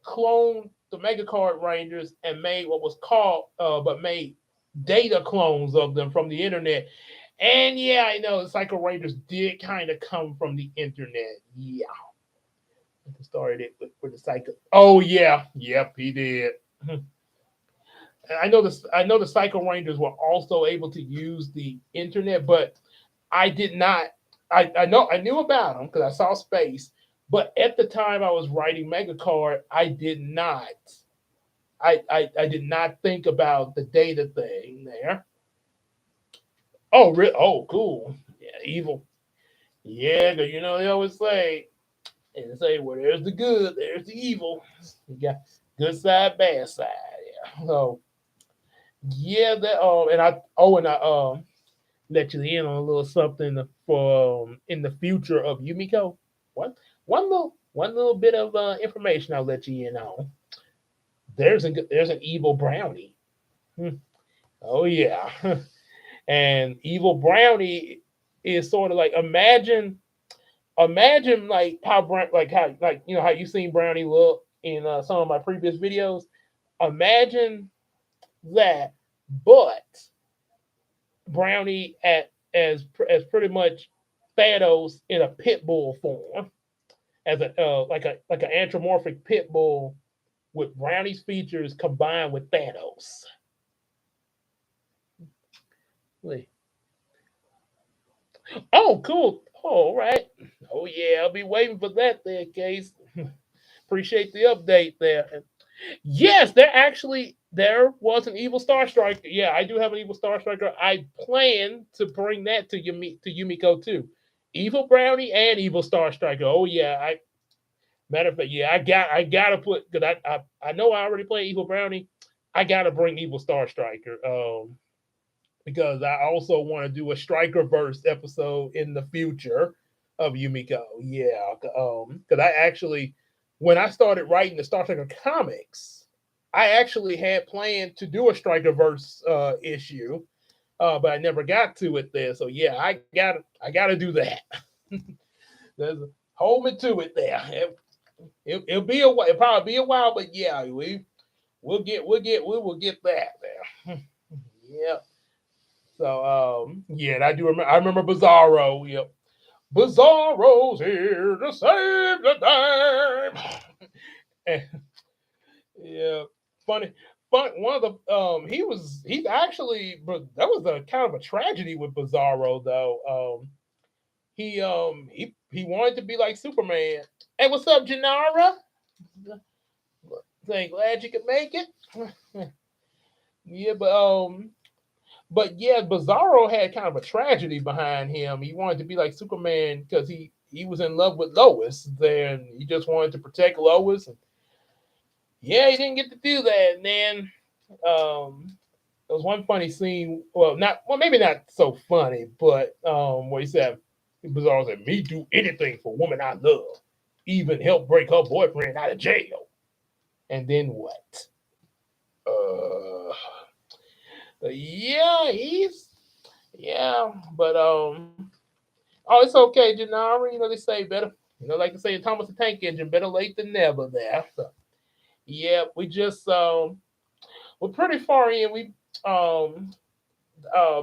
cloned the Mega Card Rangers and made what was called, but made data clones of them from the internet. And yeah, I know the Psycho Rangers did kind of come from the internet. Yeah, started it with the Psycho. Oh yeah, yep, he did. I know the Psycho Rangers were also able to use the internet, but I did not. I knew about them because I saw Space, but at the time I was writing Megacard, I did not think about the data thing there. Oh, really? Oh, cool. Yeah, evil. Yeah, 'cause they always say, well, there's the good, there's the evil. You got good side, bad side. Yeah. So yeah, that and I let you in on a little something for in the future of Yumiko. One little bit of information I'll let you in on. There's an evil brownie. Hmm. Oh yeah, and evil brownie is sort of like imagine like how you seen brownie look in some of my previous videos. Imagine that, but brownie as pretty much Thanos in a pit bull form, as a like an anthropomorphic pit bull with Brownie's features combined with Thanos. Wait. Oh, cool. Oh, all right. Oh yeah, I'll be waiting for that there, Case. Appreciate the update there. Yes, there was an evil Star Striker. Yeah, I do have an evil Star Striker. I plan to bring that to Yumiko too. Evil Brownie and evil Star Striker. Oh yeah, I matter of fact, yeah, I gotta put because I know I already play evil Brownie. I gotta bring evil Star Striker. Because I also want to do a Striker Verse episode in the future of Yumiko. Yeah, because I actually, when I started writing the Star Striker comics, I actually had planned to do a Striker Verse issue, but I never got to it there. So yeah, I gotta do that. There's hold me to it there. It'll be a while. It'll probably be a while, but yeah, we we will get that there. Yeah. So yeah, and I remember Bizarro. Yep. Bizarro's here to save the day. And, yeah, funny. One of the he's actually, but that was a kind of a tragedy with Bizarro though. He wanted to be like Superman. Hey, what's up, Janara? Saying glad you could make it. Yeah, but yeah, Bizarro had kind of a tragedy behind him. He wanted to be like Superman because he was in love with Lois. Then he just wanted to protect Lois. And yeah, he didn't get to do that. And then there was one funny scene. Well, maybe not so funny, but where he said, Bizarro said, "Me do anything for a woman I love, even help break her boyfriend out of jail." And then what? Uh, yeah, yeah, but oh, it's okay, Janara. You know they say better. You know, like they say in Thomas the Tank Engine, better late than never. There. So, yeah, we're pretty far in. We um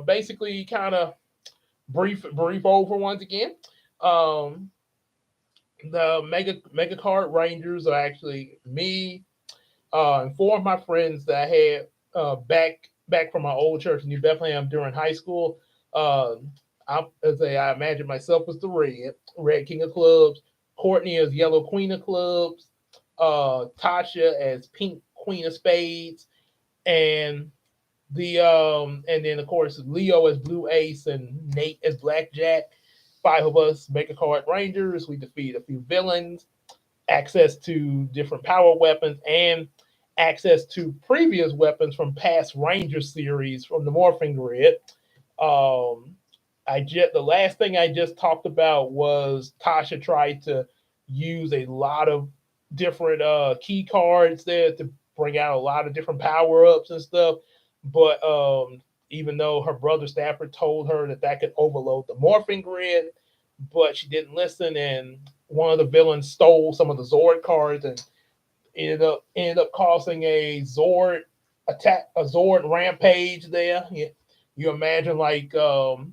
basically kind of brief over once again. Um, the mega card rangers are actually me and four of my friends that I had back from my old church in New Bethlehem during high school. I imagine myself as the red king of clubs, Courtney as yellow queen of clubs, Tasha as pink queen of spades, and and then of course Leo as blue ace and Nate as blackjack. Five of us make a card rangers. We defeat a few villains, access to different power weapons, and access to previous weapons from past Ranger series from the Morphing Grid. Um, the last thing I just talked about was Tasha tried to use a lot of different key cards there to bring out a lot of different power ups and stuff. But even though her brother Stafford told her that that could overload the Morphing Grid, but she didn't listen, and one of the villains stole some of the Zord cards and ended up causing a Zord rampage there. You imagine like the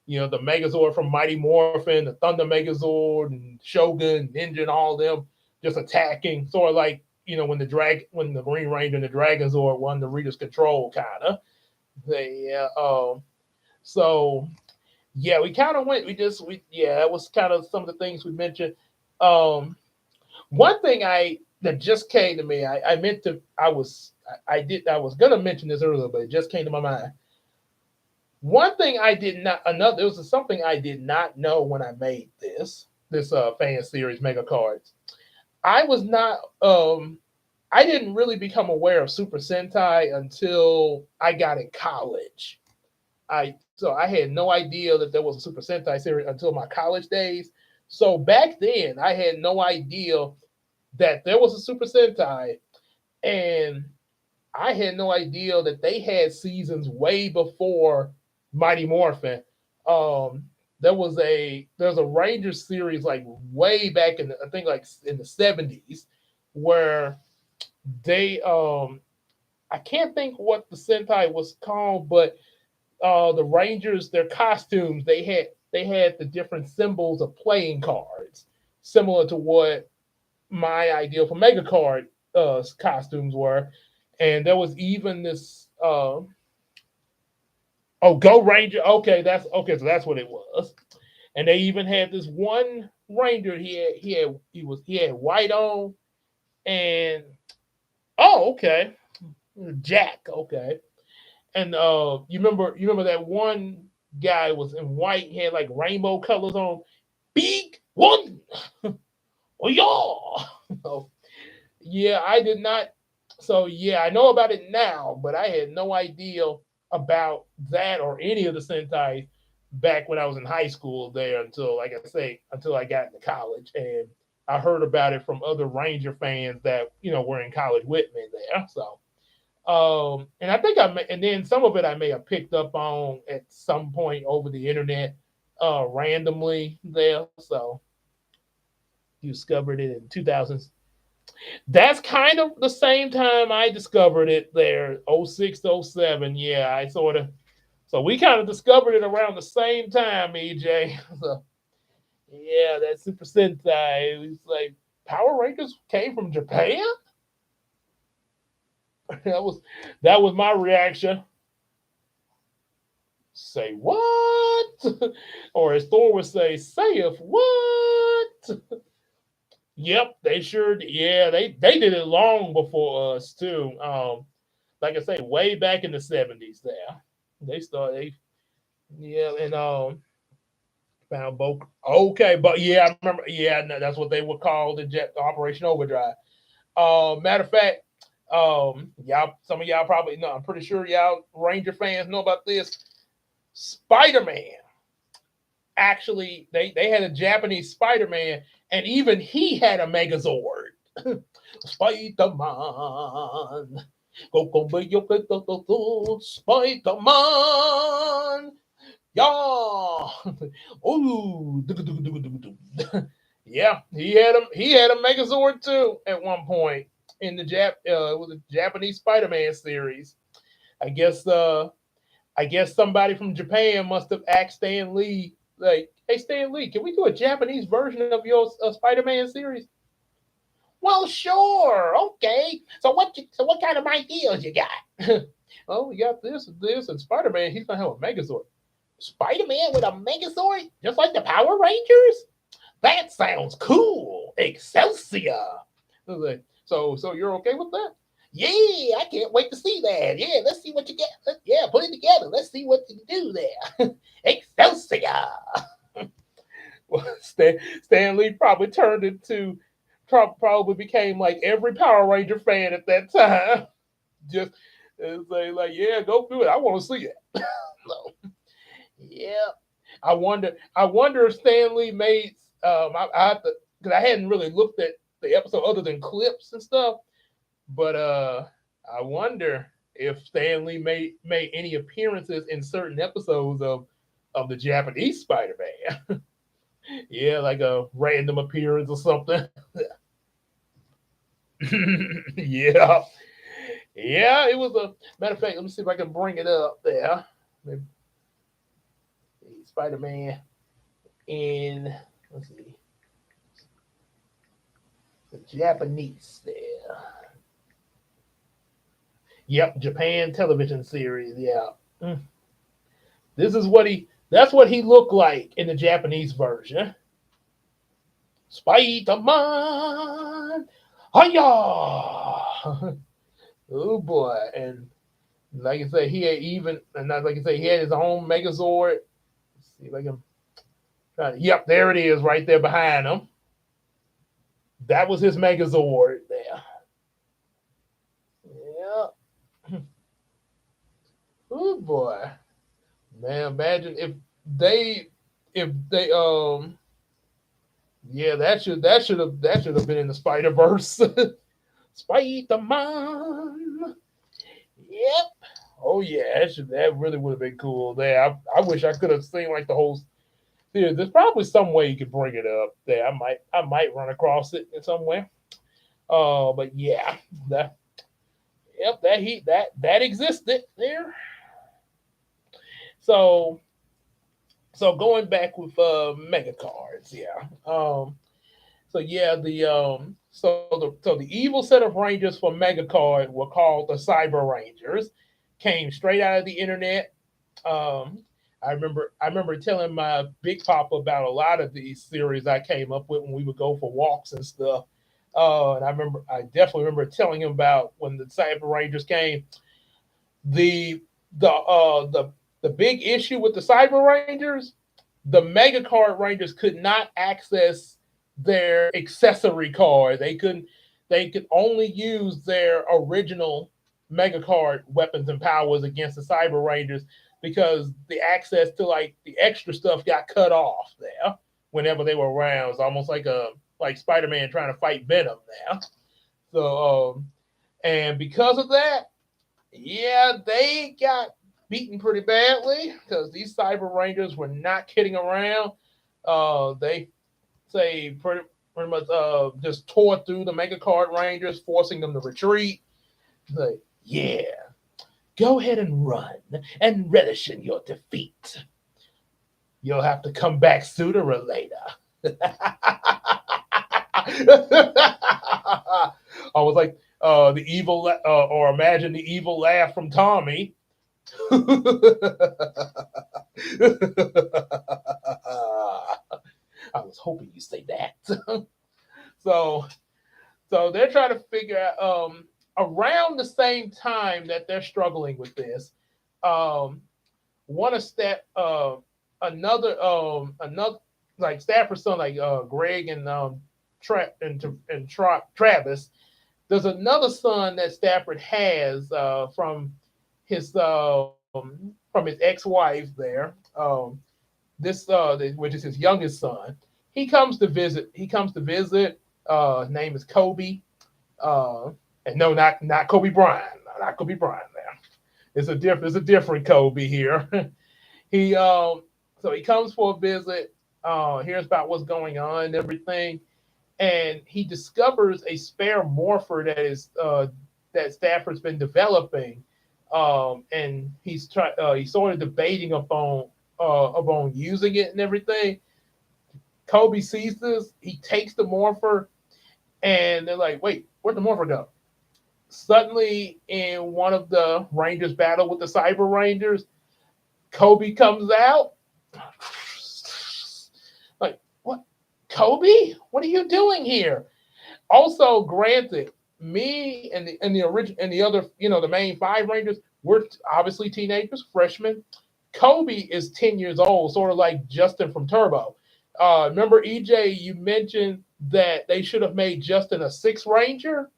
Megazord from Mighty Morphin, the Thunder Megazord, and Shogun, Ninja, and all of them just attacking, sort of like when the Green Ranger and the Dragon Zord won the Reader's Control, kind of. Yeah. So yeah, we kind of went. We yeah, that was kind of some of the things we mentioned. Um, One thing I that just came to me, I meant to, I was gonna mention this earlier, but it just came to my mind. One thing I did not another There was something I did not know when I made this fan series mega cards. I was not I didn't really become aware of Super Sentai until I got in college. I had no idea that there was a Super Sentai series until my college days. So back then I had no idea that there was a Super Sentai, and I had no idea that they had seasons way before Mighty Morphin. Um, there's a Ranger series like way back in I think like in the 70s where they I can't think what the Sentai was called, but the Rangers, their costumes, they had the different symbols of playing cards, similar to what my ideal for mega card costumes were. And there was even this Go Ranger. Okay, so that's what it was. And they even had this one Ranger. He had white on, and okay, Jack. Okay, and you remember that one guy was in white. He had like rainbow colors on. Big one. Oh yeah. Yeah, I did not. So yeah, I know about it now, but I had no idea about that or any of the Sentai back when I was in high school there until, like I say, until I got into college, and I heard about it from other Ranger fans that were in college with me there. So and I think and then some of it I may have picked up on at some point over the internet randomly there. So discovered it in 2000. That's kind of the same time I discovered it there, oh 06, oh 07. Yeah, I sort of, so we kind of discovered it around the same time, EJ. So, yeah, that Super Sentai. It was like Power Rangers came from Japan. That was that was my reaction. Say what? Or as Thor would say, saith what? Yep, they sure. Yeah, they did it long before us too. Like I say, way back in the '70s. There, they started. Yeah, and found both. Okay, but yeah, I remember. Yeah, no, that's what they would call the Jet Operation Overdrive. Matter of fact, y'all, some of y'all probably know. I'm pretty sure y'all Ranger fans know about this. Spider Man. Actually, they had a Japanese Spider Man, and even he had a Megazord. Spider Man. Go, Spider Man. Yeah. Ooh. Yeah, he had a Megazord too at one point in the it was a Japanese Spider-Man series. I guess I guess somebody from Japan must have asked Stan Lee, like, "Hey Stan Lee, can we do a Japanese version of your Spider-Man series?" Well, sure, okay. So what kind of ideas you got? Oh, we got this, and Spider-Man. He's gonna have a Megazord. Spider-Man with a Megazord, just like the Power Rangers. That sounds cool. Excelsior. So you're okay with that? Yeah, I can't wait to see that. Yeah, let's see what you get. Yeah, put it together. Let's see what you do there. Excelsior. Well, Stan Lee probably turned into, probably became like every Power Ranger fan at that time. Just say like, yeah, go do it. I want to see it. So, yeah. I wonder if Stan Lee made. I have to, because I hadn't really looked at the episode other than clips and stuff. But I wonder if Stan Lee made any appearances in certain episodes of the Japanese Spider Man. Yeah, like a random appearance or something. Yeah, yeah. It was a matter of fact. Let me see if I can bring it up there. Spider Man in, let's see, the Japanese there. Yep, Japan television series. Yeah. Mm. This is what he that's what he looked like in the Japanese version. Spider-Man. Hiya! Oh boy. And like I say, he had even and like I say, he had his own Megazord. Let's see if I can try to, yep, there it is right there behind him. That was his Megazord there. Yeah. Oh boy. Man, imagine they if they yeah, that should have been in the Spider Verse. Spider Man. Yep. Oh yeah, that really would have been cool. There, I wish I could have seen like the whole. There's probably some way you could bring it up. There, I might run across it in somewhere. But yeah, that yep, that existed there. So going back with mega cards, yeah. So yeah, the evil set of Rangers for Mega Card were called the Cyber Rangers. Came straight out of the internet. Um, I remember telling my big papa about a lot of these series I came up with when we would go for walks and stuff. And I definitely remember telling him about when the Cyber Rangers came. The the uh the the big issue with the Cyber Rangers, the Mega Card Rangers could not access their accessory card. They could only use their original Mega Card weapons and powers against the Cyber Rangers because the access to like the extra stuff got cut off there whenever they were around. It's almost like Spider-Man trying to fight Venom now. So and because of that, yeah, they got beaten pretty badly because these Cyber Rangers were not kidding around. They say pretty. pretty much just tore through the Mega Card Rangers, forcing them to retreat. Like, yeah, go ahead and run and relish in your defeat. You'll have to come back sooner or later. I was like the evil, or imagine the evil laugh from Tommy. I was hoping you say that. so, so they're trying to figure out around the same time that they're struggling with this. Um, one of another like Stafford's son, like Greg and Travis. There's another son that Stafford has his from his ex-wife there. Which is his youngest son. He comes to visit. His name is Kobe. And no, not Kobe Bryant. Not Kobe Bryant. There, it's a different Kobe here. So he comes for a visit. Hears about what's going on and everything, and he discovers a spare morpher that Stafford's been developing, and he's sort of debating upon using it and everything. Kobe sees this. He takes the morpher, and they're like, "Wait, where'd the morpher go?" Suddenly, in one of the Rangers battle with the Cyber Rangers, Kobe comes out. Like, what? Kobe? What are you doing here? Also, granted, me and the original and the other, the main five Rangers, we're obviously teenagers, freshmen. Kobe is 10 years old, sort of like Justin from Turbo. Remember, EJ, you mentioned that they should have made Justin a sixth Ranger?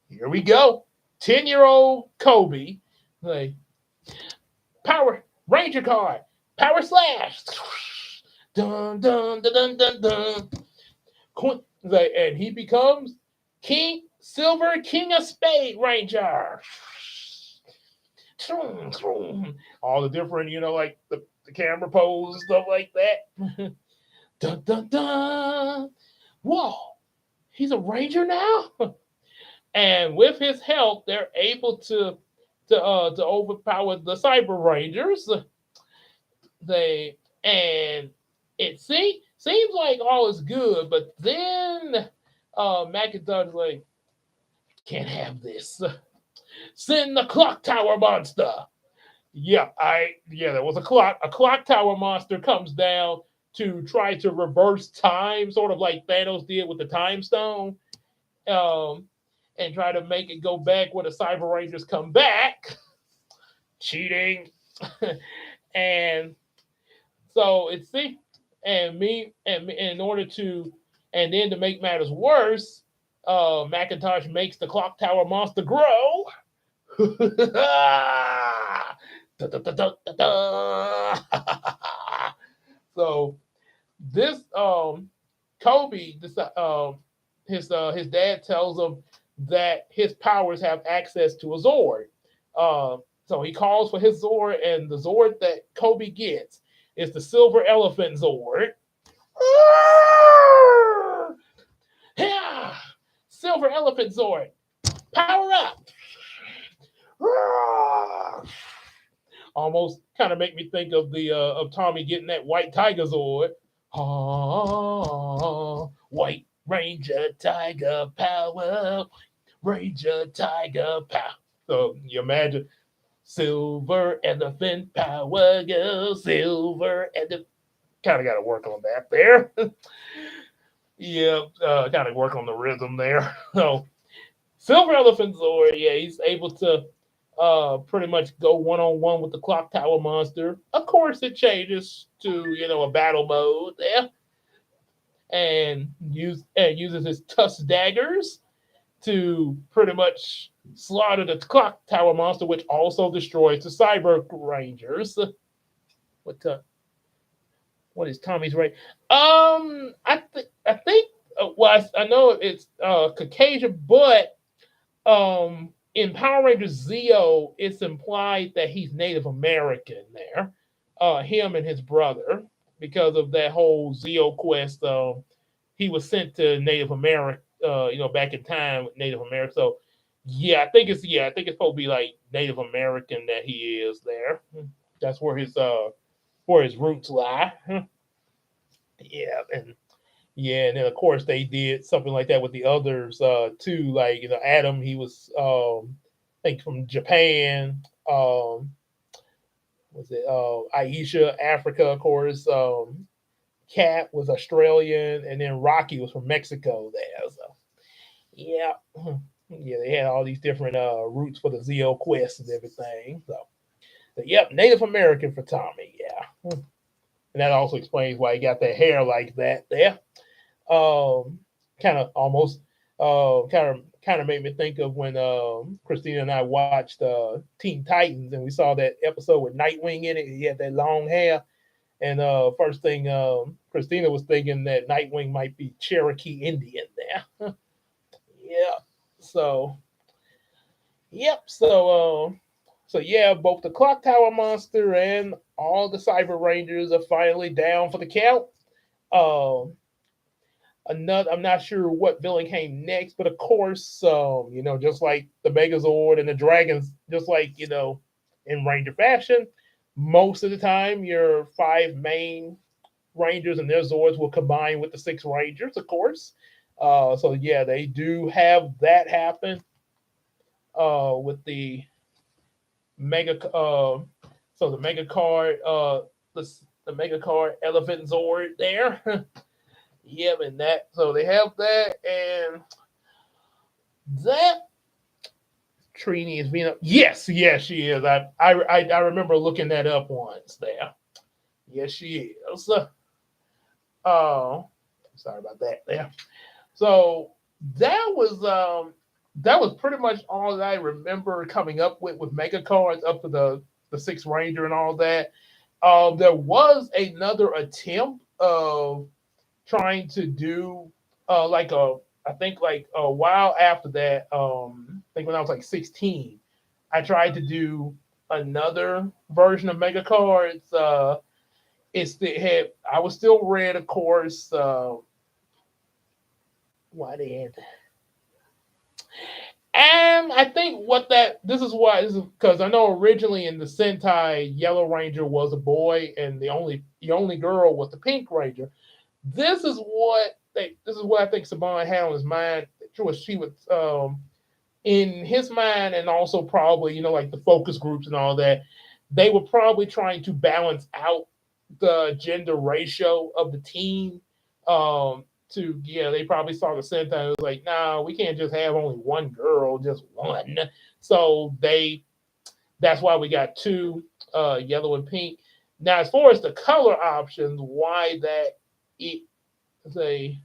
Here we go. 10-year-old Kobe. Like, Power Ranger card. Power slash. Dun, dun, dun, dun, dun, dun. And he becomes Silver King of Spade Ranger. All the different, like the camera pose and stuff like that. Dun, dun, dun. Whoa, he's a ranger now? And with his help, they're able to overpower the Cyber Rangers. It seems like all is good, but then McIntyre's like, can't have this. Send the clock tower monster. There was a clock tower monster comes down to try to reverse time, sort of like Thanos did with the time stone, and try to make it go back when the Cyber Rangers come back. Cheating. And so and then to make matters worse, Macintosh makes the clock tower monster grow. So this Kobe, his dad tells him that his powers have access to a Zord. So he calls for his Zord, and the Zord that Kobe gets is the Silver Elephant Zord. Yeah, Silver Elephant Zord, power up! Almost kind of make me think of the of Tommy getting that White Tiger Zord. White Ranger Tiger Power, Ranger Tiger Power. So you imagine Silver Elephant Power, go Silver Elephant. Kind of got to work on that there. Yeah, kind of work on the rhythm there. So Silver Elephant Zord, yeah, he's able to pretty much go one-on-one with the clock tower monster. Of course, it changes to a battle mode there, and uses his tusk daggers to pretty much slaughter the clock tower monster, which also destroys the Cyber Rangers. What is Tommy's right? I think. Well, I know it's Caucasian, but in Power Rangers Zeo, it's implied that he's Native American there. Him and his brother, because of that whole Zeo quest. he was sent to Native America, back in time with Native America. So I think it's supposed to be like Native American that he is there. That's where his roots lie. Yeah, and then of course they did something like that with the others too. Like Adam, he was I think from Japan. Was it Aisha, Africa, of course. Cat was Australian, and then Rocky was from Mexico there. So yeah, yeah, they had all these different routes for the ZL quest and everything. So yep, Native American for Tommy. Yeah, and that also explains why he got that hair like that there. Kind of almost kind of made me think of when Christina and I watched Teen Titans and we saw that episode with Nightwing in it. He had that long hair, and first thing Christina was thinking that Nightwing might be Cherokee Indian there. Yeah. So yep. So yeah, both the Clock Tower Monster and all the Cyber Rangers are finally down for the count. Um, I'm not sure what villain came next, but of course, just like the Megazord and the Dragons, just like in Ranger fashion, most of the time your five main Rangers and their Zords will combine with the six Rangers, of course. So yeah, they do have that happen with the Mega. So the Mega Card, the Mega Card Elephant Zord there. Yep, and that so they have that, and that Trini is being up. Yes, yes, she is. I remember looking that up once there. Yes, she is. Uh, Sorry about that there. So that was pretty much all that I remember coming up with Mega Cards up to the Six Ranger and all that. There was another attempt of trying to do like a I think like a while after that, I think when I was like 16, I tried to do another version of Mega Cards. I was still red, of course. Why they had and I think what that this is because I know originally in the Sentai Yellow Ranger was a boy and the only girl was the Pink Ranger. This is what I think Saban had on his mind. She was in his mind, and also probably like the focus groups and all that. They were probably trying to balance out the gender ratio of the team. They probably saw the Sentai. It was like, nah, we can't just have only one girl, just one. So that's why we got two, yellow and pink. Now, as far as the color options, why that it say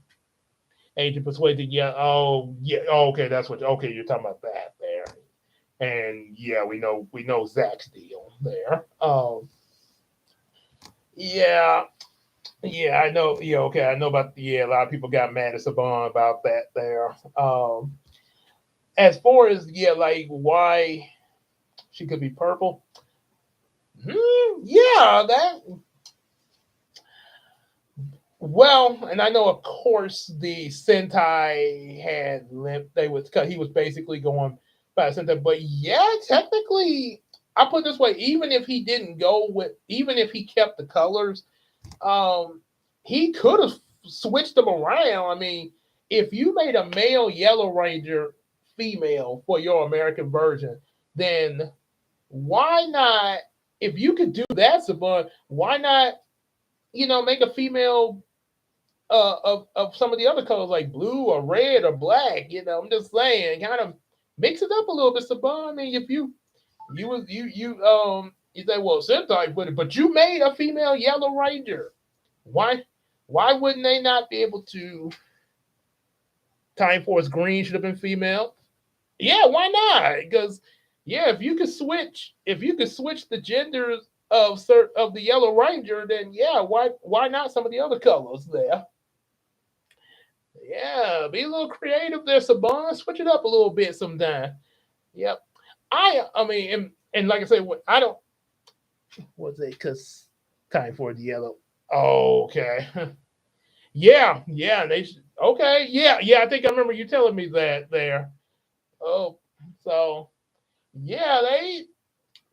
Agent Persuaded, yeah, oh yeah, oh, okay, that's what okay, you're talking about that there. And yeah, we know Zach's deal there. Yeah, yeah, I know. Yeah, okay, I know about a lot of people got mad at Saban about that there. As far as like why she could be purple. Yeah, that well, and I know, of course, the Sentai had limp. They was because he was basically going by Sentai. But yeah, technically, I put it this way: even if he kept the colors, um, he could have switched them around. I mean, if you made a male Yellow Ranger female for your American version, then why not? If you could do that, Saban, why not? Make a female of some of the other colors like blue or red or black. I'm just saying, kind of mix it up a little bit, Saban. I mean, if you say, well, Sentai put it, but you made a female Yellow Ranger. Why wouldn't they not be able to? Time Force Green should have been female. Yeah, why not? Because yeah, if you could switch the genders of the Yellow Ranger, then yeah, why not some of the other colors there? Yeah, be a little creative there, Saban. Switch it up a little bit sometime. Yep. I mean, and like I said, I don't. What's it? Because Time for the yellow. Oh, okay. Yeah, yeah. Okay, yeah, yeah. I think I remember you telling me that there. Oh, so yeah,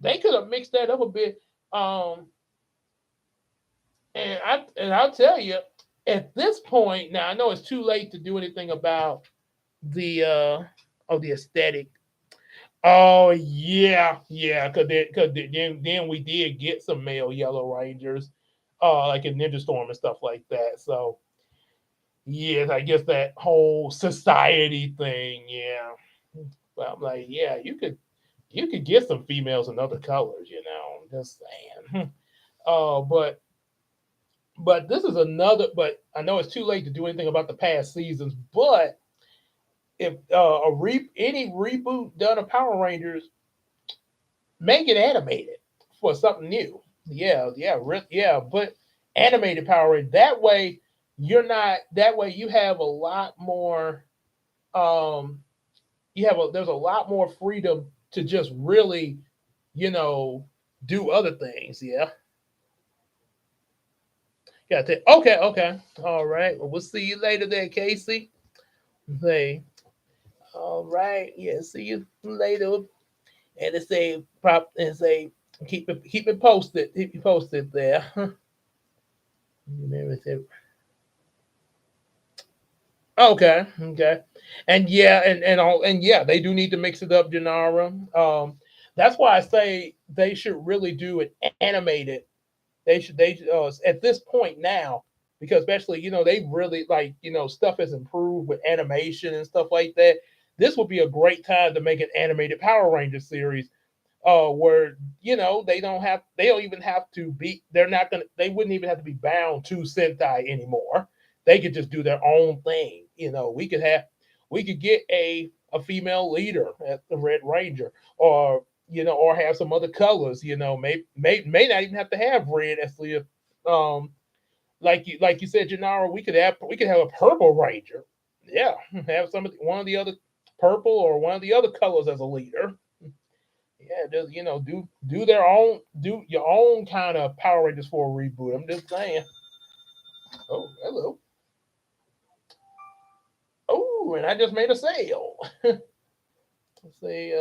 they could have mixed that up a bit. Um, and I'll tell you, at this point now, I know it's too late to do anything about the the aesthetic. Oh yeah, yeah, then we did get some male Yellow Rangers, like in Ninja Storm and stuff like that. So yes, I guess that whole society thing, yeah. But I'm like, yeah, you could get some females in other colors, I'm just saying. But this is another. But I know it's too late to do anything about the past seasons. But if any reboot done of Power Rangers, make it animated for something new. Yeah, yeah, yeah. But animated Power Rangers. That way, you're not. That way, you have a lot more. Um, there's a lot more freedom to just really, you know, do other things. Yeah. Got it. Okay, okay. All right. Well, we'll see you later there, Casey. Say, all right. Yeah, see you later. And it say prop and say keep it posted. Keep it posted there. Okay, okay. And yeah, and yeah, they do need to mix it up, Janara. That's why I say they should really do it animated. They at this point now, because especially they really like stuff has improved with animation and stuff like that. This would be a great time to make an animated Power Ranger series, where they don't even have to be they wouldn't even have to be bound to Sentai anymore. They could just do their own thing. We could get a female leader at the Red Ranger, or have some other colors. May not even have to have red as the um like you said, Janara. We could have a purple ranger. Yeah, have one of the other purple or one of the other colors as a leader. Yeah, just do your own kind of Power Rangers for a reboot. I'm just saying. Oh, hello. Oh, and I just made a sale. Let's see.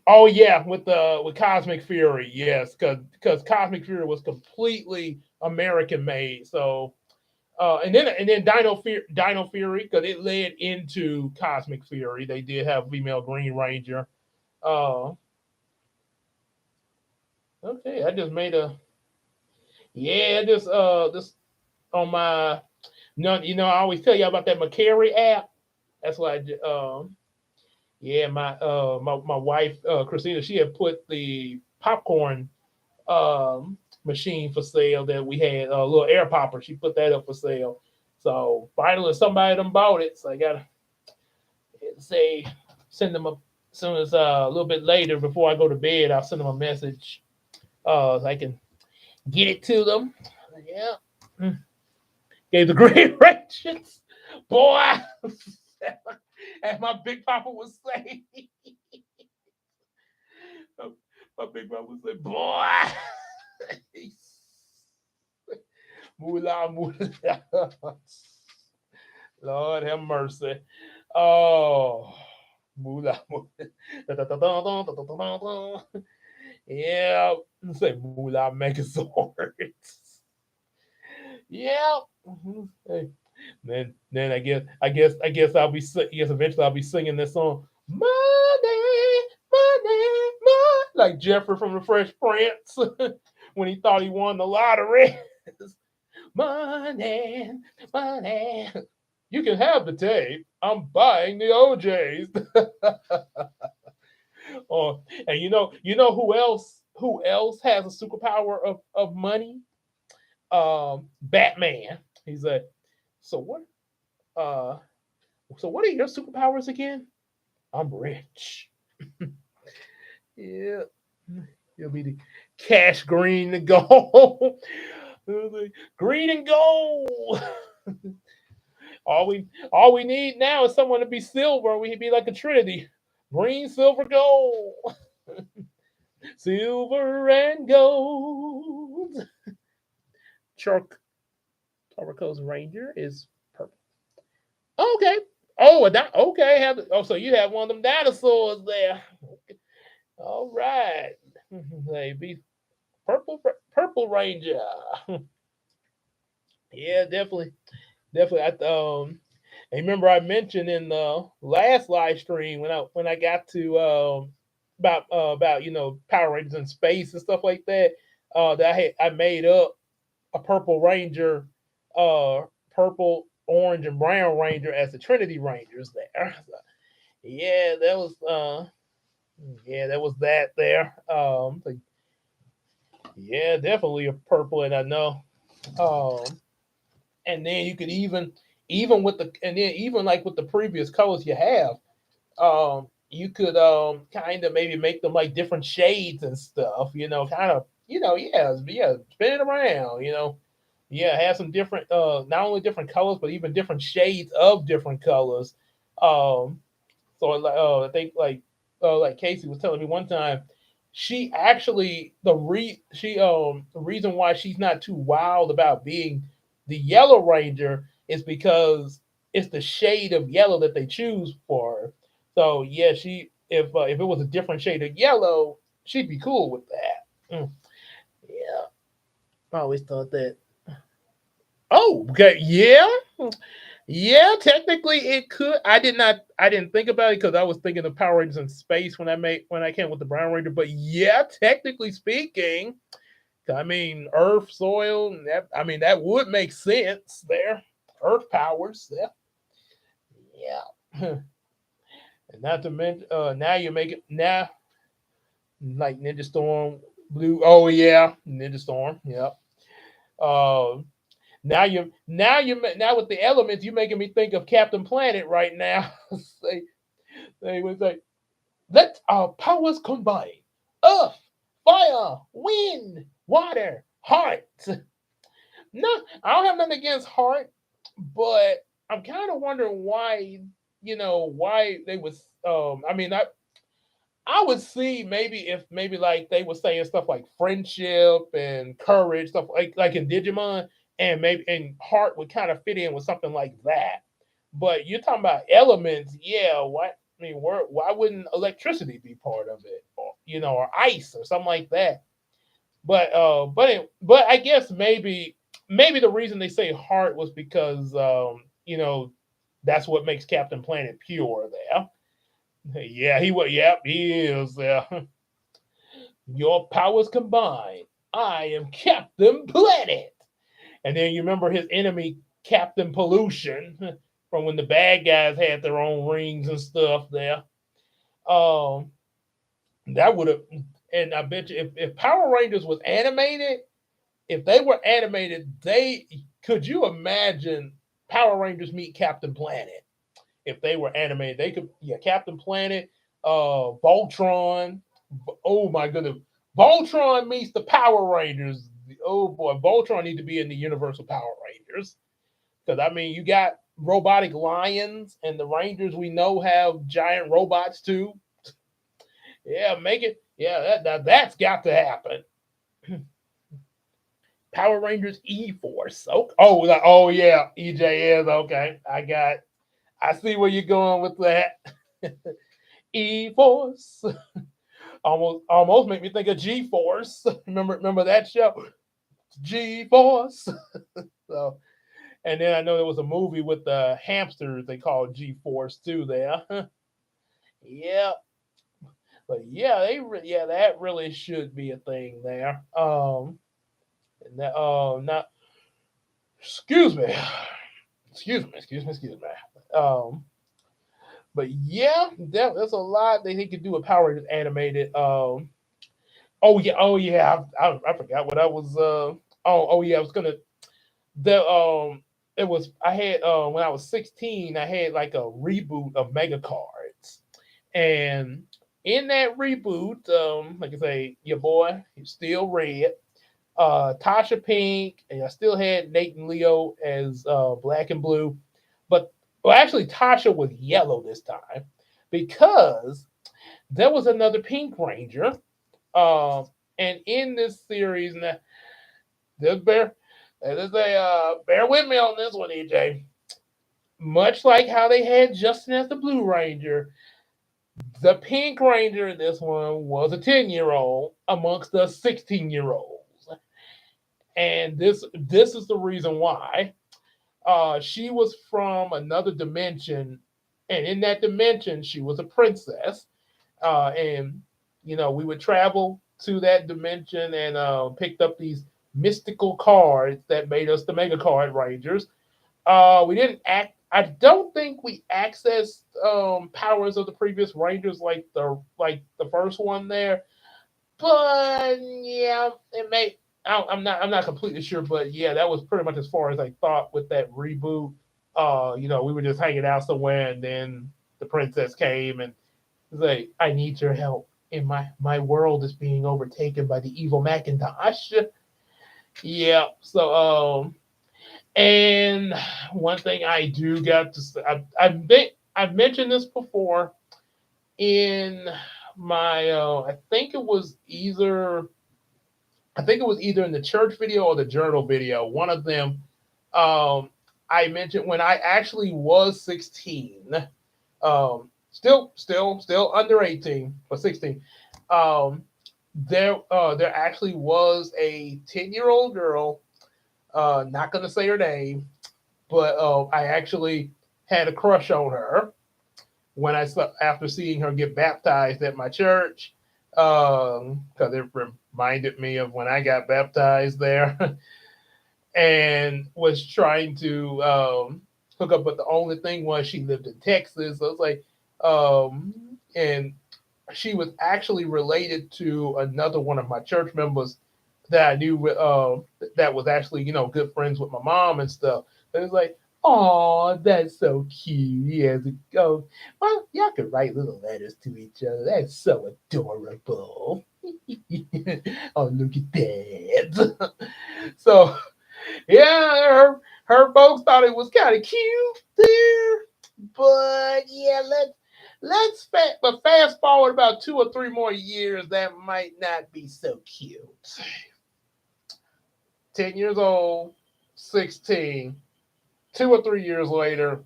Oh yeah, with Cosmic Fury, yes, because Cosmic Fury was completely American made. So and then Dino Fury, because it led into Cosmic Fury. They did have female Green Ranger. Uh, okay, I just made a yeah, this on my no, I always tell you about that McCary app. That's why yeah, my wife Christina, she had put the popcorn machine for sale that we had, a little air popper. She put that up for sale. So finally somebody done bought it. So I gotta say send them a as soon as a little bit later before I go to bed, I'll send them a message so I can get it to them. Yeah. Mm. Gave the great rations. Boy, as my big papa would say. My big papa would say, boy. Moolah, moolah. Lord have mercy. Oh, moolah, moolah. Yeah, say moolah megazords. Yeah. Hey, then I guess eventually I'll be singing this song. Money, money, money, like Jeffrey from the Fresh Prince when he thought he won the lottery. Money, money. You can have the tape. I'm buying the OJs. Oh, and you know who else has a superpower of money? Batman. He's a so what uh so what are your superpowers again? I'm rich. Yeah. You'll be the cash green and gold. Green and gold. All we need now is someone to be silver. We would be like a trinity. Green, silver, gold. Silver and gold. Chuck. Silver Coast Ranger is purple. Okay. Oh, okay. So you have one of them dinosaurs there. All right. Maybe purple ranger. Yeah, definitely, definitely. I remember I mentioned in the last live stream when I got to about Power Rangers in space and stuff like that. That I made up a purple ranger, uh, purple, orange, and brown ranger as the Trinity Rangers there. So, yeah, that was that there. So, yeah, definitely a purple, and I know. Um, and then you could even with the and then even like with the previous colors you have, you could kind of maybe make them like different shades and stuff. Kind of yeah, spin it around. Yeah, have some different not only different colors but even different shades of different colors. Um, so I think like Casey was telling me one time, she actually the reason why she's not too wild about being the Yellow Ranger is because it's the shade of yellow that they choose for her. So yeah, she if it was a different shade of yellow, she'd be cool with that. Yeah, I always thought that. Oh, okay, yeah. Yeah, technically it could. I didn't think about it because I was thinking of Power Rangers in space when I came with the Brown Ranger. But yeah, technically speaking, I mean Earth, soil. I mean that would make sense there. Earth powers. Yeah, yeah. And not to mention, now you make it now like Ninja Storm, Blue. Oh yeah, Ninja Storm. Yep. Uh, now with the elements, you making me think of Captain Planet right now. They would say, let our powers combine. Earth, fire, wind, water, heart. No, I don't have nothing against heart, but I'm kind of wondering why they was. I mean, I would see maybe if maybe like they were saying stuff like friendship and courage, stuff like in Digimon, and maybe and heart would kind of fit in with something like that. But you're talking about elements, yeah. What I mean, why wouldn't electricity be part of it, or ice or something like that? But I guess maybe the reason they say heart was because that's what makes Captain Planet pure there. Yeah, he was. Yep, he is. Your powers combined. I am Captain Planet. And then you remember his enemy, Captain Pollution, from when the bad guys had their own rings and stuff there. Um, that would have, and I bet you if Power Rangers was animated, if they were animated, they could you imagine Power Rangers meet Captain Planet? If they were animated, they could yeah, Captain Planet, Voltron. Oh my goodness, Voltron meets the Power Rangers. Oh boy, Voltron need to be in the Universal Power Rangers because I mean you got robotic lions and the Rangers we know have giant robots too. Yeah, make it. Yeah, that's got to happen. Power Rangers E Force. Oh yeah, EJS. Okay, I see where you're going with that. E Force. Almost make me think of G Force. Remember that show? G Force. So and then I know there was a movie with the hamsters they called G Force too there. Yeah. But yeah, yeah, that really should be a thing there. And that not excuse me. Excuse me. But yeah, there's a lot that he could do with Power Rangers animated. Oh yeah, I forgot what I was. Yeah, I was gonna. The it was I had when I was 16, I had like a reboot of Mega Cards, and in that reboot, like I say, your boy he's still red. Tasha Pink, and I still had Nate and Leo as black and blue, but well, actually Tasha was yellow this time because there was another Pink Ranger. And in this series, now there's bear. As I say, bear with me on this one, EJ. Much like how they had Justin as the Blue Ranger, the Pink Ranger in this one was a 10-year-old amongst the 16-year-olds. And this is the reason why. She was from another dimension, and in that dimension, she was a princess. And we would travel to that dimension and picked up these mystical cards that made us the Mega Card Rangers. We didn't act. I don't think we accessed powers of the previous Rangers like the first one there, but yeah, it may. I'm not completely sure, but yeah, that was pretty much as far as I thought with that reboot. We were just hanging out somewhere, and then the princess came and was like, "I need your help. And my world is being overtaken by the evil Macintosh." Yeah. So and one thing I do got to say, I've mentioned this before in my I think it was either in the church video or the journal video. One of them, um, I mentioned when I actually was 16, still under 18, but 16. Um, there actually was a 10-year-old girl. Not gonna say her name, but I actually had a crush on her when I saw after seeing her get baptized at my church, because it reminded me of when I got baptized there, and was trying to hook up. But the only thing was she lived in Texas. So I was like, and she was actually related to another one of my church members that I knew that was actually good friends with my mom and stuff. And it's like, oh, that's so cute. Years ago, well, y'all could write little letters to each other. That's so adorable. Oh, look at that. So yeah, her folks thought it was kind of cute there, but yeah, but fast forward about 2 or 3 more years, that might not be so cute. 10 years old, 16, 2 or 3 years later,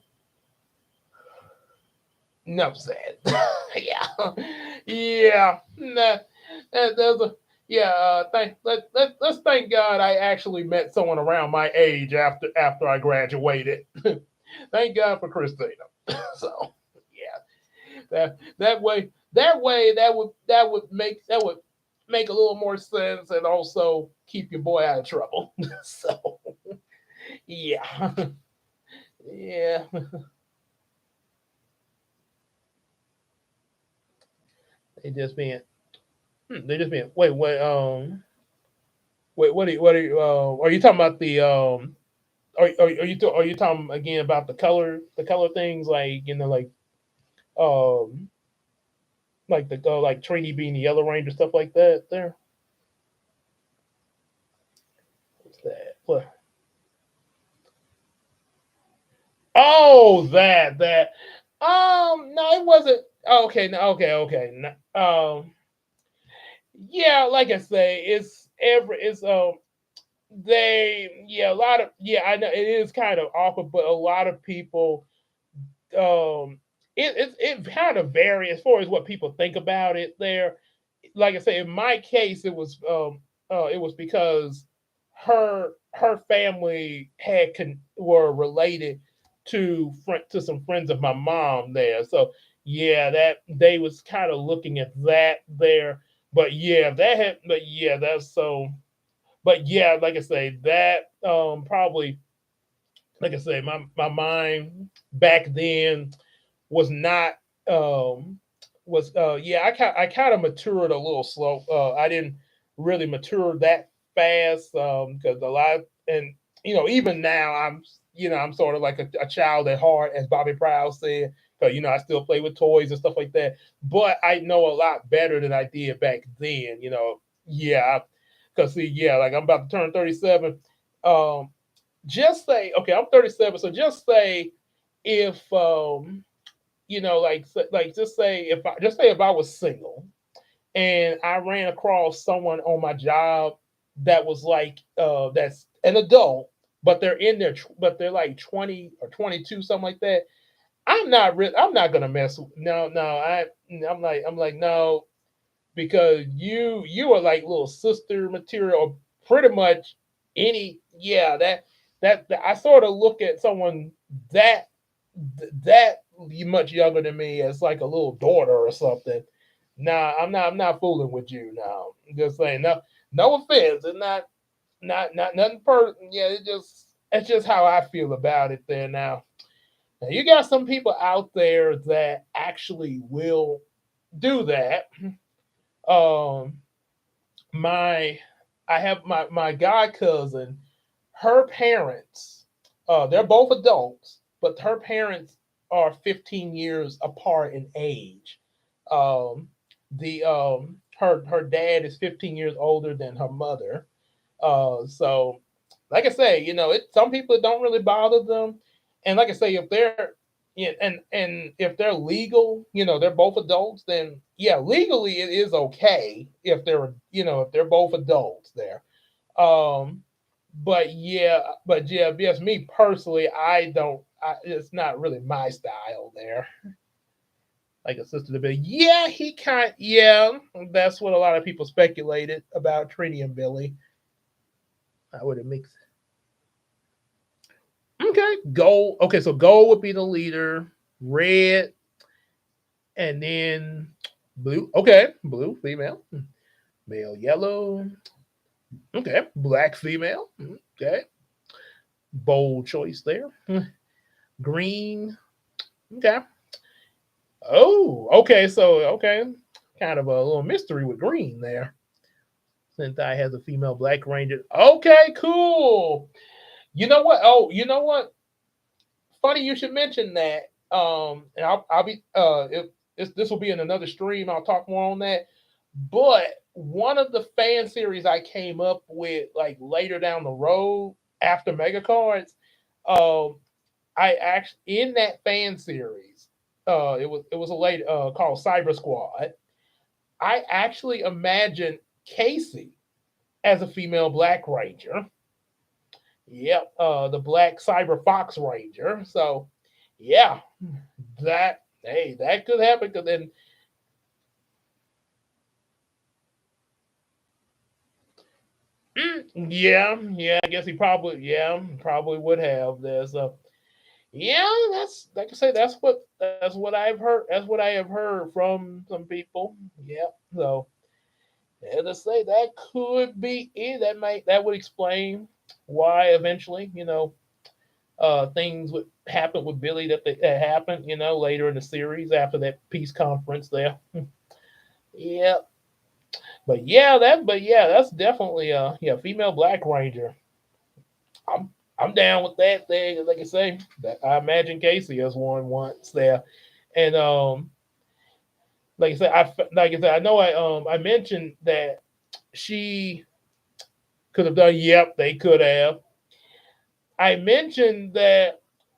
enough said. Yeah, yeah, nah, there's a yeah. Let's thank God I actually met someone around my age after I graduated. Thank God for Christina. So yeah, that would make a little more sense and also keep your boy out of trouble. So yeah, yeah. They just being they just being wait are you talking about the are you talking again about the color things like um like the like Trini being the Yellow Ranger stuff like that there. What's that? What? Oh, that. No, it wasn't. Okay, no, okay. No, yeah, like I say, it's they yeah a lot of yeah I know it is kind of awkward, but a lot of people um it kind of varies as far as what people think about it there. Like I say, in my case, it was because her family were related to some friends of my mom there. So yeah, that they was kind of looking at that there. But yeah, that's so. But yeah, like I say, that probably like I say, my mind back then was not was yeah I kind of matured a little slow. I didn't really mature that fast because a lot and even now I'm sort of like a child at heart, as Bobby Proud said, because I still play with toys and stuff like that, but I know a lot better than I did back then. Yeah, because see, yeah, like I'm about to turn 37. um just say, okay, I'm 37, so just say if like just say if I was single and I ran across someone on my job that was like that's an adult, but they're in their but they're like 20 or 22, something like that. I'm not gonna mess with no. I'm like no, because you are like little sister material, pretty much any yeah that I sort of look at someone that that much younger than me as like a little daughter or something. Nah, I'm not fooling with you now. I'm just saying no offense. It's not nothing per yeah, it's just how I feel about it there now. Now you got some people out there that actually will do that. Um my I have my god cousin, her parents, they're both adults, but her parents are 15 years apart in age. The her dad is 15 years older than her mother. So like I say, it some people don't really bother them. And like I say, if they're yeah, and if they're legal, they're both adults, then yeah, legally it is okay if if they're both adults there. Um, but yeah, yes, me personally, it's not really my style there. Like a sister to be, yeah, yeah, that's what a lot of people speculated about Trini and Billy. I would have mixed. Okay, gold. Okay, so gold would be the leader, red, and then blue. Okay, blue female, male yellow. Okay, black female. Okay, bold choice there. Green. Okay. Oh, okay. So okay, kind of a little mystery with green there. Sentai has a female Black Ranger. Okay, cool. You know what? Oh, you know what? Funny you should mention that. And I'll be if this will be in another stream. I'll talk more on that. But one of the fan series I came up with like later down the road after Mega Cards, um, I actually in that fan series, it was a lady called Cyber Squad. I actually imagined Casey as a female Black Ranger. Yep, the Black Cyber Fox Ranger. So, yeah, that could happen. Cause then, yeah, I guess he probably would have. There's a yeah, that's like I say, that's what I've heard. That's what I have heard from some people. Yep. So as I say, that could be it. That would explain why eventually, things would happen with Billy that happened, later in the series after that peace conference there. Yeah, but yeah, that's definitely female Black Ranger. I'm down with that thing. Like I say, that I imagine Casey as one once there, and like I said, I know I mentioned that she could have done. Yep, they could have. I mentioned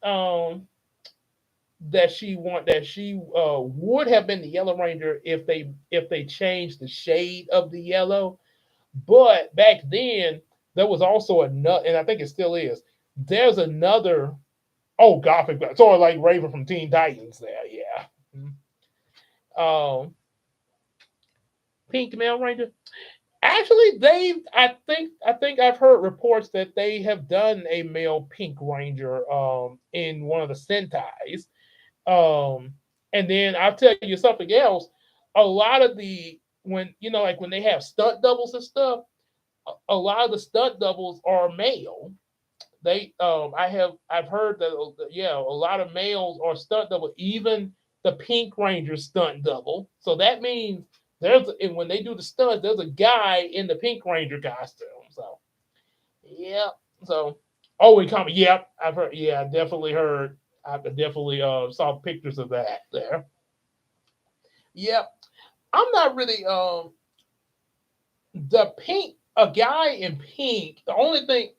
um that she would have been the Yellow Ranger if they changed the shade of the yellow. But back then there was also another, and I think it still is. There's another. Oh, Gothic, sort of like Raven from Teen Titans. There, yeah. Um, Pink Male Ranger. Actually, I think I've heard reports that they have done a male Pink Ranger in one of the Sentais. Um, and then I'll tell you something else. A lot of the when like when they have stunt doubles and stuff, a lot of the stunt doubles are male. I've heard that yeah, a lot of males are stunt double, even the Pink Ranger stunt double. So that means and when they do the stunts, there's a guy in the Pink Ranger costume. So yeah, so oh, we come. Yep, I've heard. Yeah, I definitely heard. I definitely saw pictures of that there. Yep, I'm not really the pink a guy in pink. The only thing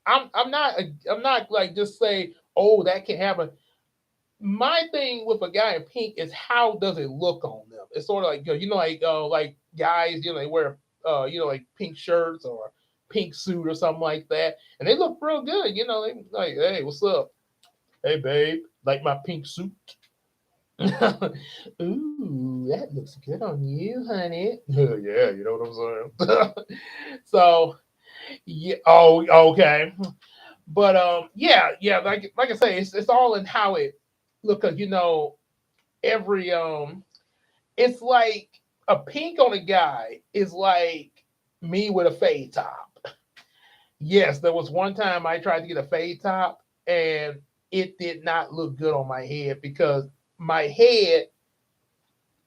I'm not like just say, oh, that can happen. My thing with a guy in pink is how does it look on them? It's sort of like like guys, they wear like pink shirts or pink suit or something like that, and they look real good. You know, they like, hey, what's up? Hey, babe, like my pink suit? Ooh, that looks good on you, honey. Yeah, you know what I'm saying. So yeah, oh, okay. But yeah, like I say, it's all in how it look. 'Cause, you know, every it's like a pink on a guy is like me with a fade top. Yes, there was one time I tried to get a fade top and it did not look good on my head because my head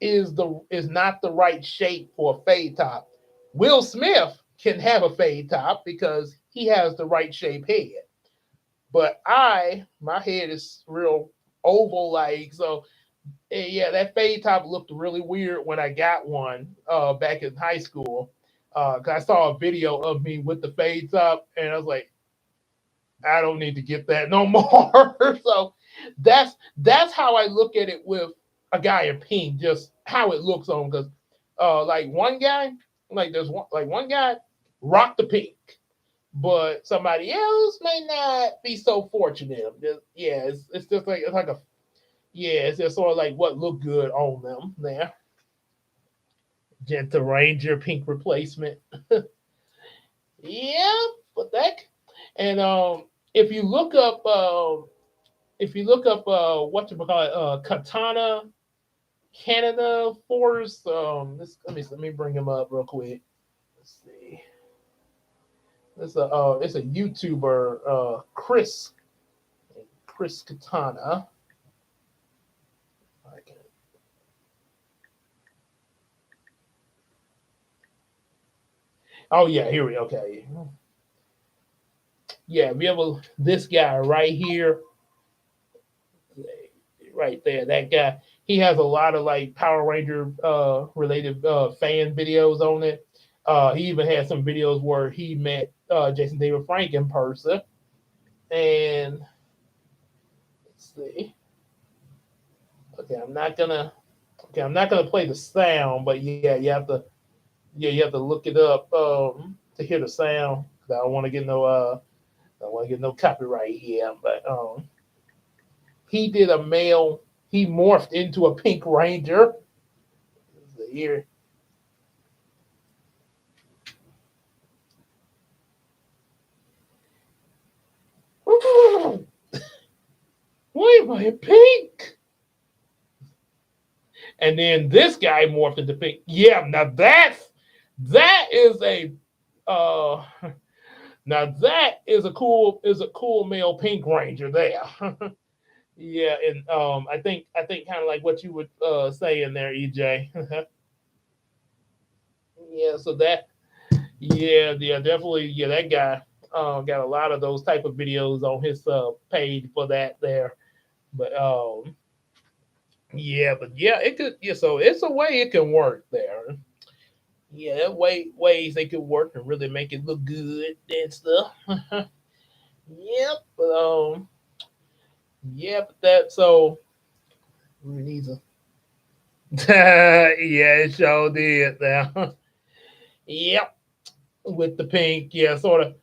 is not the right shape for a fade top. Will Smith can have a fade top because he has the right shape head. But my head is real oval like so. Yeah, that fade top looked really weird when I got one back in high school. Cause I saw a video of me with the fade top, and I was like, I don't need to get that no more. So that's how I look at it with a guy in pink, just how it looks on. Because like one guy, one guy rocked the pink, but somebody else may not be so fortunate. Yeah, it's just like it's like a yeah, it's just sort of like what looked good on them there. Gentle Ranger pink replacement. Yeah, but that and if you look up what you call it Katana Canada Force let me bring him up real quick. Let's see. It's a YouTuber Chris Katana. I can Oh yeah, here we okay. Yeah, be able this guy right here, right there, that guy. He has a lot of like Power Ranger related fan videos on it. He even had some videos where he met Jason David Frank in person. And let's see. Okay, I'm not gonna play the sound, but you have to look it up to hear the sound. I don't want to get no I don't want to get no copyright here, but he did a male. He morphed into a pink ranger. Here, why am I in pink? And then this guy morphed into pink. Yeah, now that is a uh now that is a cool male pink ranger there. Yeah, and I think kind of like what you would say in there, EJ. Yeah, so that yeah, definitely. Yeah, that guy got a lot of those type of videos on his page for that there. But yeah, but yeah, it could. Yeah, so it's a way it can work there. Yeah, that ways they could work and really make it look good and stuff. Yep, but yeah, but that so we need a yeah, it sure did now. Yep, with the pink, yeah, sort of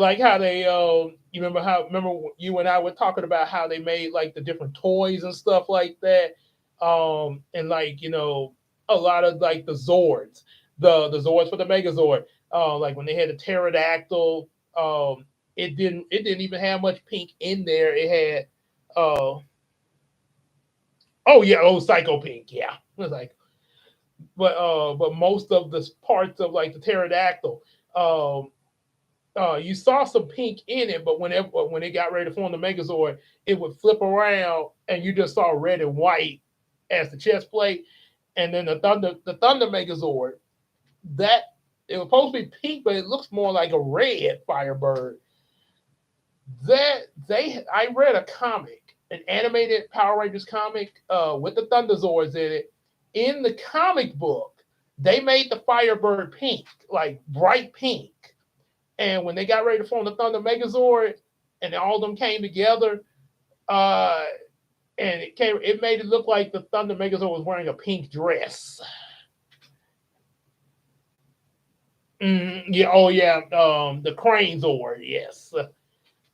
like how they you remember you and I were talking about how they made like the different toys and stuff like that, and like you know a lot of like the Zords for the Megazord, like when they had the pterodactyl, it didn't even have much pink in there. It had oh yeah, oh Psycho Pink, yeah, it was like but most of the parts of like the pterodactyl. You saw some pink in it, but when it got ready to form the Megazord, it would flip around and you just saw red and white as the chest plate. And then the Thunder Megazord, that it was supposed to be pink, but it looks more like a red Firebird. That they I read a comic, an animated Power Rangers comic, with the Thunderzords in it. In the comic book, they made the Firebird pink, like bright pink. And when they got ready to form the Thunder Megazord, and all of them came together, uh, and it made it look like the Thunder Megazord was wearing a pink dress. Yeah. Oh yeah. The Cranes Or. Yes.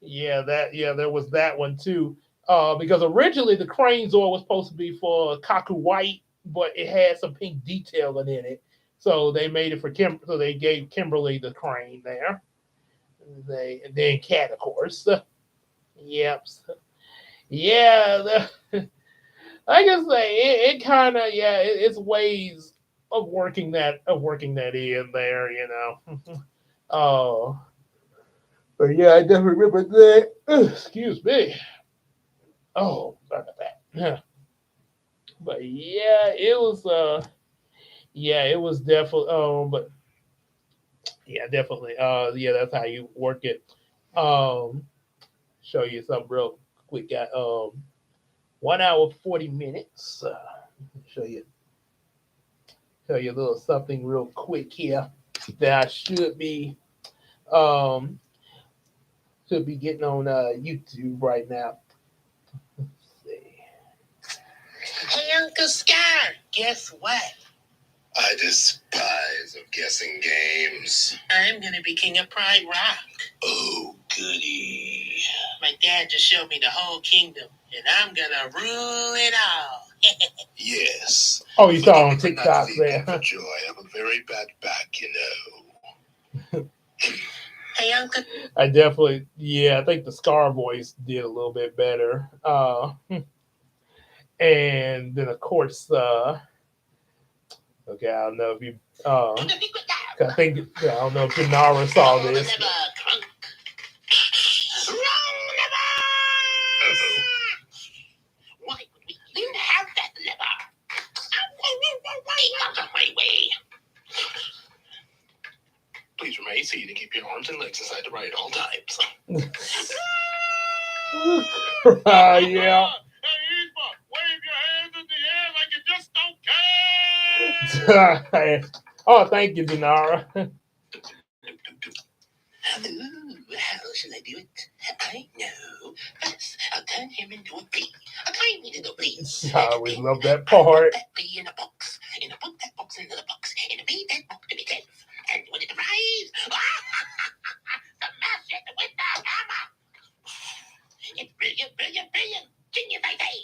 Yeah. That. Yeah. There was that one too. Because originally the Cranes Or was supposed to be for Kaku White, but it had some pink detailing in it. So they made it for Kim. So they gave Kimberly the crane there. They and then Cat, of course. Yep. Yeah. I can say it kind of yeah. It's ways of working that in there. Oh, but yeah, I definitely remember that. Excuse me. Oh, sorry about that. Yeah. But yeah, it was yeah, it was definitely but yeah, definitely yeah, that's how you work it. Um show you something real quick. Got 1 hour 40 minutes. Show you show you a little something real quick here that I um should be getting on YouTube right now. Let's see. Hey, Uncle Scar, guess what? I despise of guessing games. I'm gonna be king of Pride Rock. Oh, goody. My dad just showed me the whole kingdom, and I'm gonna rule it all. Yes. Oh, you saw on TikTok there. For joy. I have a very bad back, you know. Hey, Uncle. I definitely, yeah, I think the Scar voice did a little bit better. And then, of course, okay, I don't know if you, I think, I don't know if Janara saw this. Why would we even have that lever? Out of my way. Please remain seated and keep your arms and legs inside the right at all times. Yeah. Wave your hands in the air like you just don't care. Oh, thank you, Denara. How shall I do it? I know. First, I'll turn him into a bee. A tiny little bee. I always love that part. That bee in a box. In a book, that box into the box. In a bee, that book to be tense. And when it arrives, smash it with the hammer. It's brilliant, brilliant, brilliant. Genius, I say.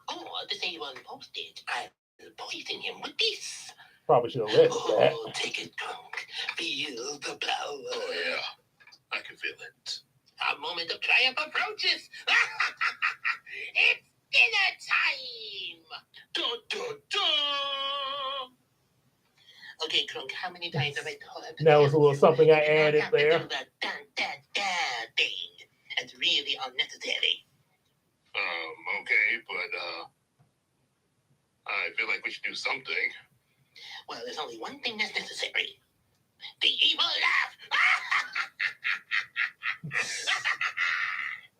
Oh, to save on postage, I'll poison him with this. Probably should have left that. Oh, take it, drunk. Feel the power. Oh, yeah. I can feel it. A moment of triumph approaches. It's dinner time. Dun, dun, dun. Okay, Crunk, how many times have I told him? That was a little something I added there. Do the dun, dun, dun thing. It's really unnecessary. Okay, but I feel like we should do something. Well, there's only one thing that's necessary. The evil laugh.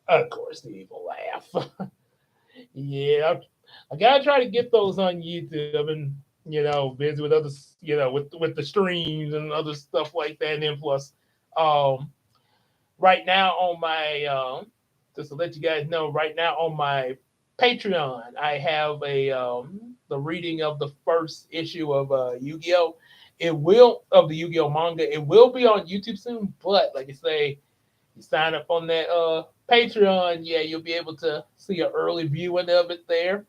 Of course, the evil laugh. Yeah, I gotta try to get those on YouTube. I've been, busy with other, with the streams and other stuff like that. And then plus, um, right now on my, just to let you guys know, right now on my Patreon, I have the reading of the first issue of Yu-Gi-Oh. It will of the Yu-Gi-Oh manga. It will be on YouTube soon, but like I say, you sign up on that Patreon, yeah, you'll be able to see an early viewing of it there.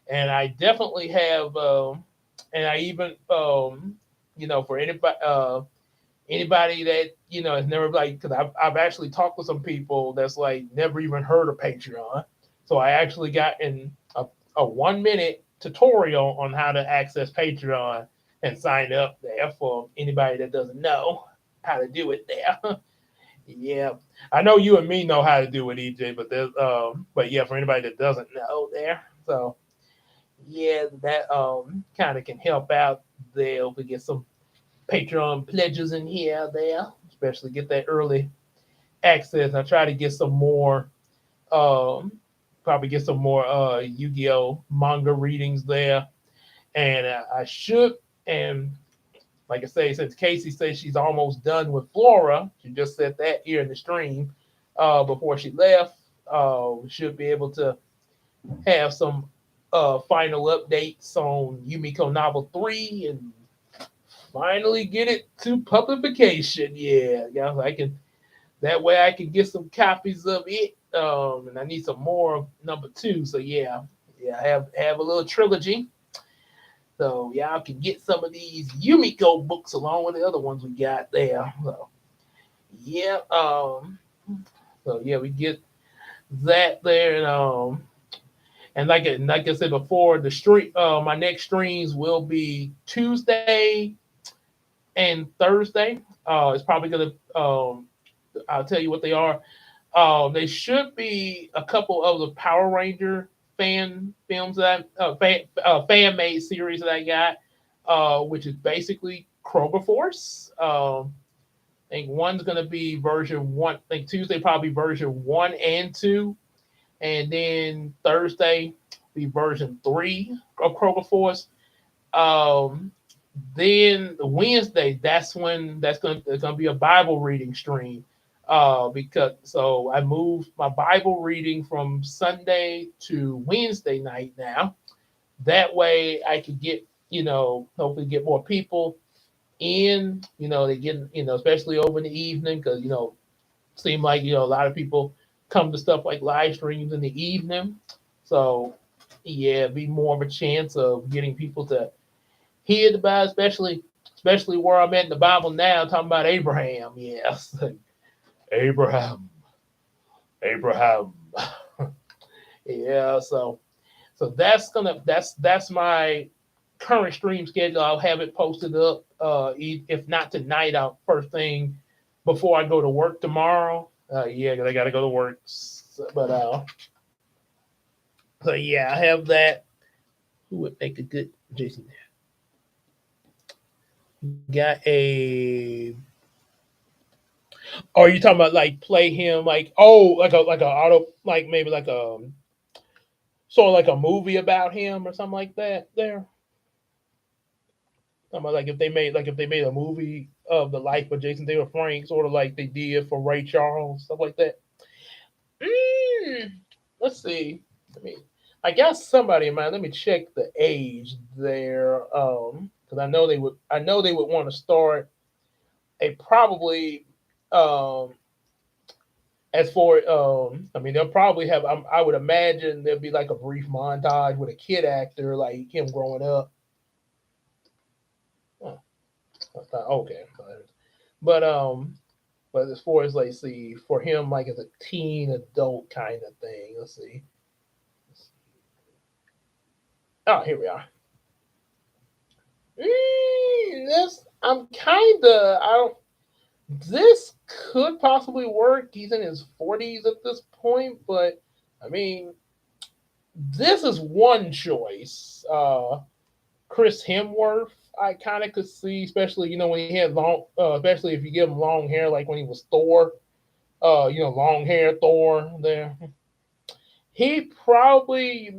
And I definitely have, and I even, for anybody that has never like, because I've actually talked with some people that's like never even heard of Patreon. So I actually got in a 1 minute tutorial on how to access Patreon and sign up there for anybody that doesn't know how to do it there. Yeah, I know you and me know how to do it, EJ, but but yeah, for anybody that doesn't know there, so yeah, that kind of can help out there. We get some Patreon pledges in here, there, especially get that early access. I try to get some more, um, probably get some more Yu-Gi-Oh manga readings there, and I should. And like I say, since Casey says she's almost done with Flora, she just said that here in the stream before she left. We should be able to have some final updates on Yumiko Novel 3 and finally get it to publication. Yeah, yeah, I can. That way I can get some copies of it. And I need some more of number 2. So yeah, yeah, I have a little trilogy. So y'all can get some of these Yumiko books along with the other ones we got there. So yeah, so yeah, we get that there, and like I said before, the stream, my next streams will be Tuesday and Thursday. It's probably gonna, I'll tell you what they are. They should be a couple of the Power Ranger fan films that fan made series that I got, which is basically Kroger Force. I think one's gonna be version one. I think Tuesday probably version 1 and 2, and then Thursday be version 3 of Kroger Force. Um, then Wednesday, that's gonna be a Bible reading stream. Because so I moved my Bible reading from Sunday to Wednesday night now. That way I could get, hopefully get more people in. They get, especially over in the evening, because seem like a lot of people come to stuff like live streams in the evening. So yeah, be more of a chance of getting people to hear the Bible, especially where I'm at in the Bible now, talking about Abraham. Yes, Abraham, Abraham. Yeah, so that's my current stream schedule. I'll have it posted up. If not tonight, I'll first thing before I go to work tomorrow. Yeah, 'cause I got to go to work. So yeah, I have that. Who would make a good Jason? Got a. Are you talking about like play him like like a auto like maybe like a sort of like a movie about him or something like that? There, talking about like if they made a movie of the life of Jason David Frank, sort of like they did for Ray Charles, stuff like that. Mm, let's see. I mean, I got somebody in mind. Let me check the age there, because I know they would. I know they would want to start a probably. Um, as for, I mean, they'll probably have. I would imagine there'll be like a brief montage with a kid actor, like him growing up. Huh, okay, but but as far as like see for him, like as a teen adult kind of thing. Let's see. Oh, here we are. This I'm kind of. I don't. This could possibly work. He's in his 40s at this point, but I mean, this is one choice. Chris Hemsworth, I kind of could see, especially when he had long, especially if you give him long hair, like when he was Thor. Long hair Thor there. He probably,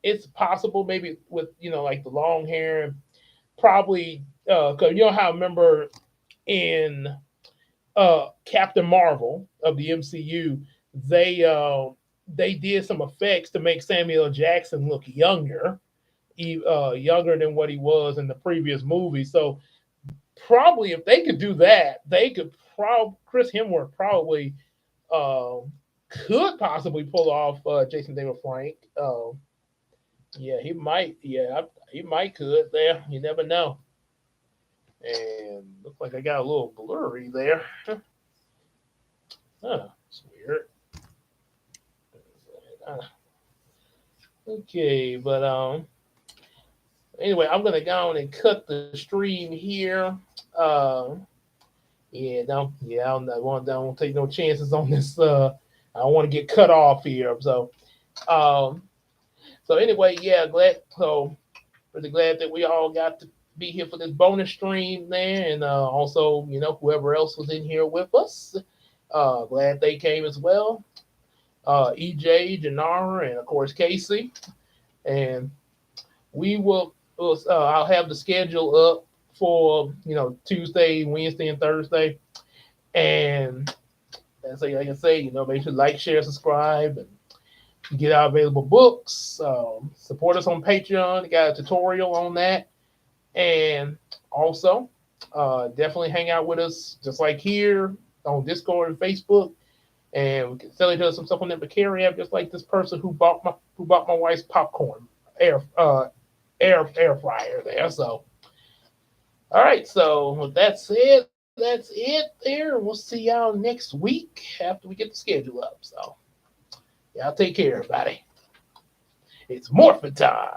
it's possible maybe with like the long hair, probably because how I remember in Captain Marvel of the MCU, they uh, they did some effects to make Samuel L. Jackson look younger, younger than what he was in the previous movie. So probably if they could do that, they could probably Chris Hemsworth probably uh, could possibly pull off Jason David Frank. Yeah, he might. Yeah, he might could there. You never know. And looks like I got a little blurry there. Huh, it's weird. Uh, okay, but anyway, I'm gonna go on and cut the stream here. Uh, yeah, I don't want to take no chances on this. I don't want to get cut off here. Um, so anyway, yeah, really glad that we all got to be here for this bonus stream there, and also whoever else was in here with us. Glad they came as well. EJ, Janara, and of course Casey. And I'll have the schedule up for Tuesday, Wednesday, and Thursday. And like I say, make sure to like, share, subscribe, and get our available books. Support us on Patreon. Got a tutorial on that. And also, definitely hang out with us just like here on Discord and Facebook. And we can sell each other some stuff on the Carry app, just like this person who bought my wife's popcorn air fryer there. So, all right. So with that said, that's it there. We'll see y'all next week after we get the schedule up. So y'all take care, everybody. It's morphin' time.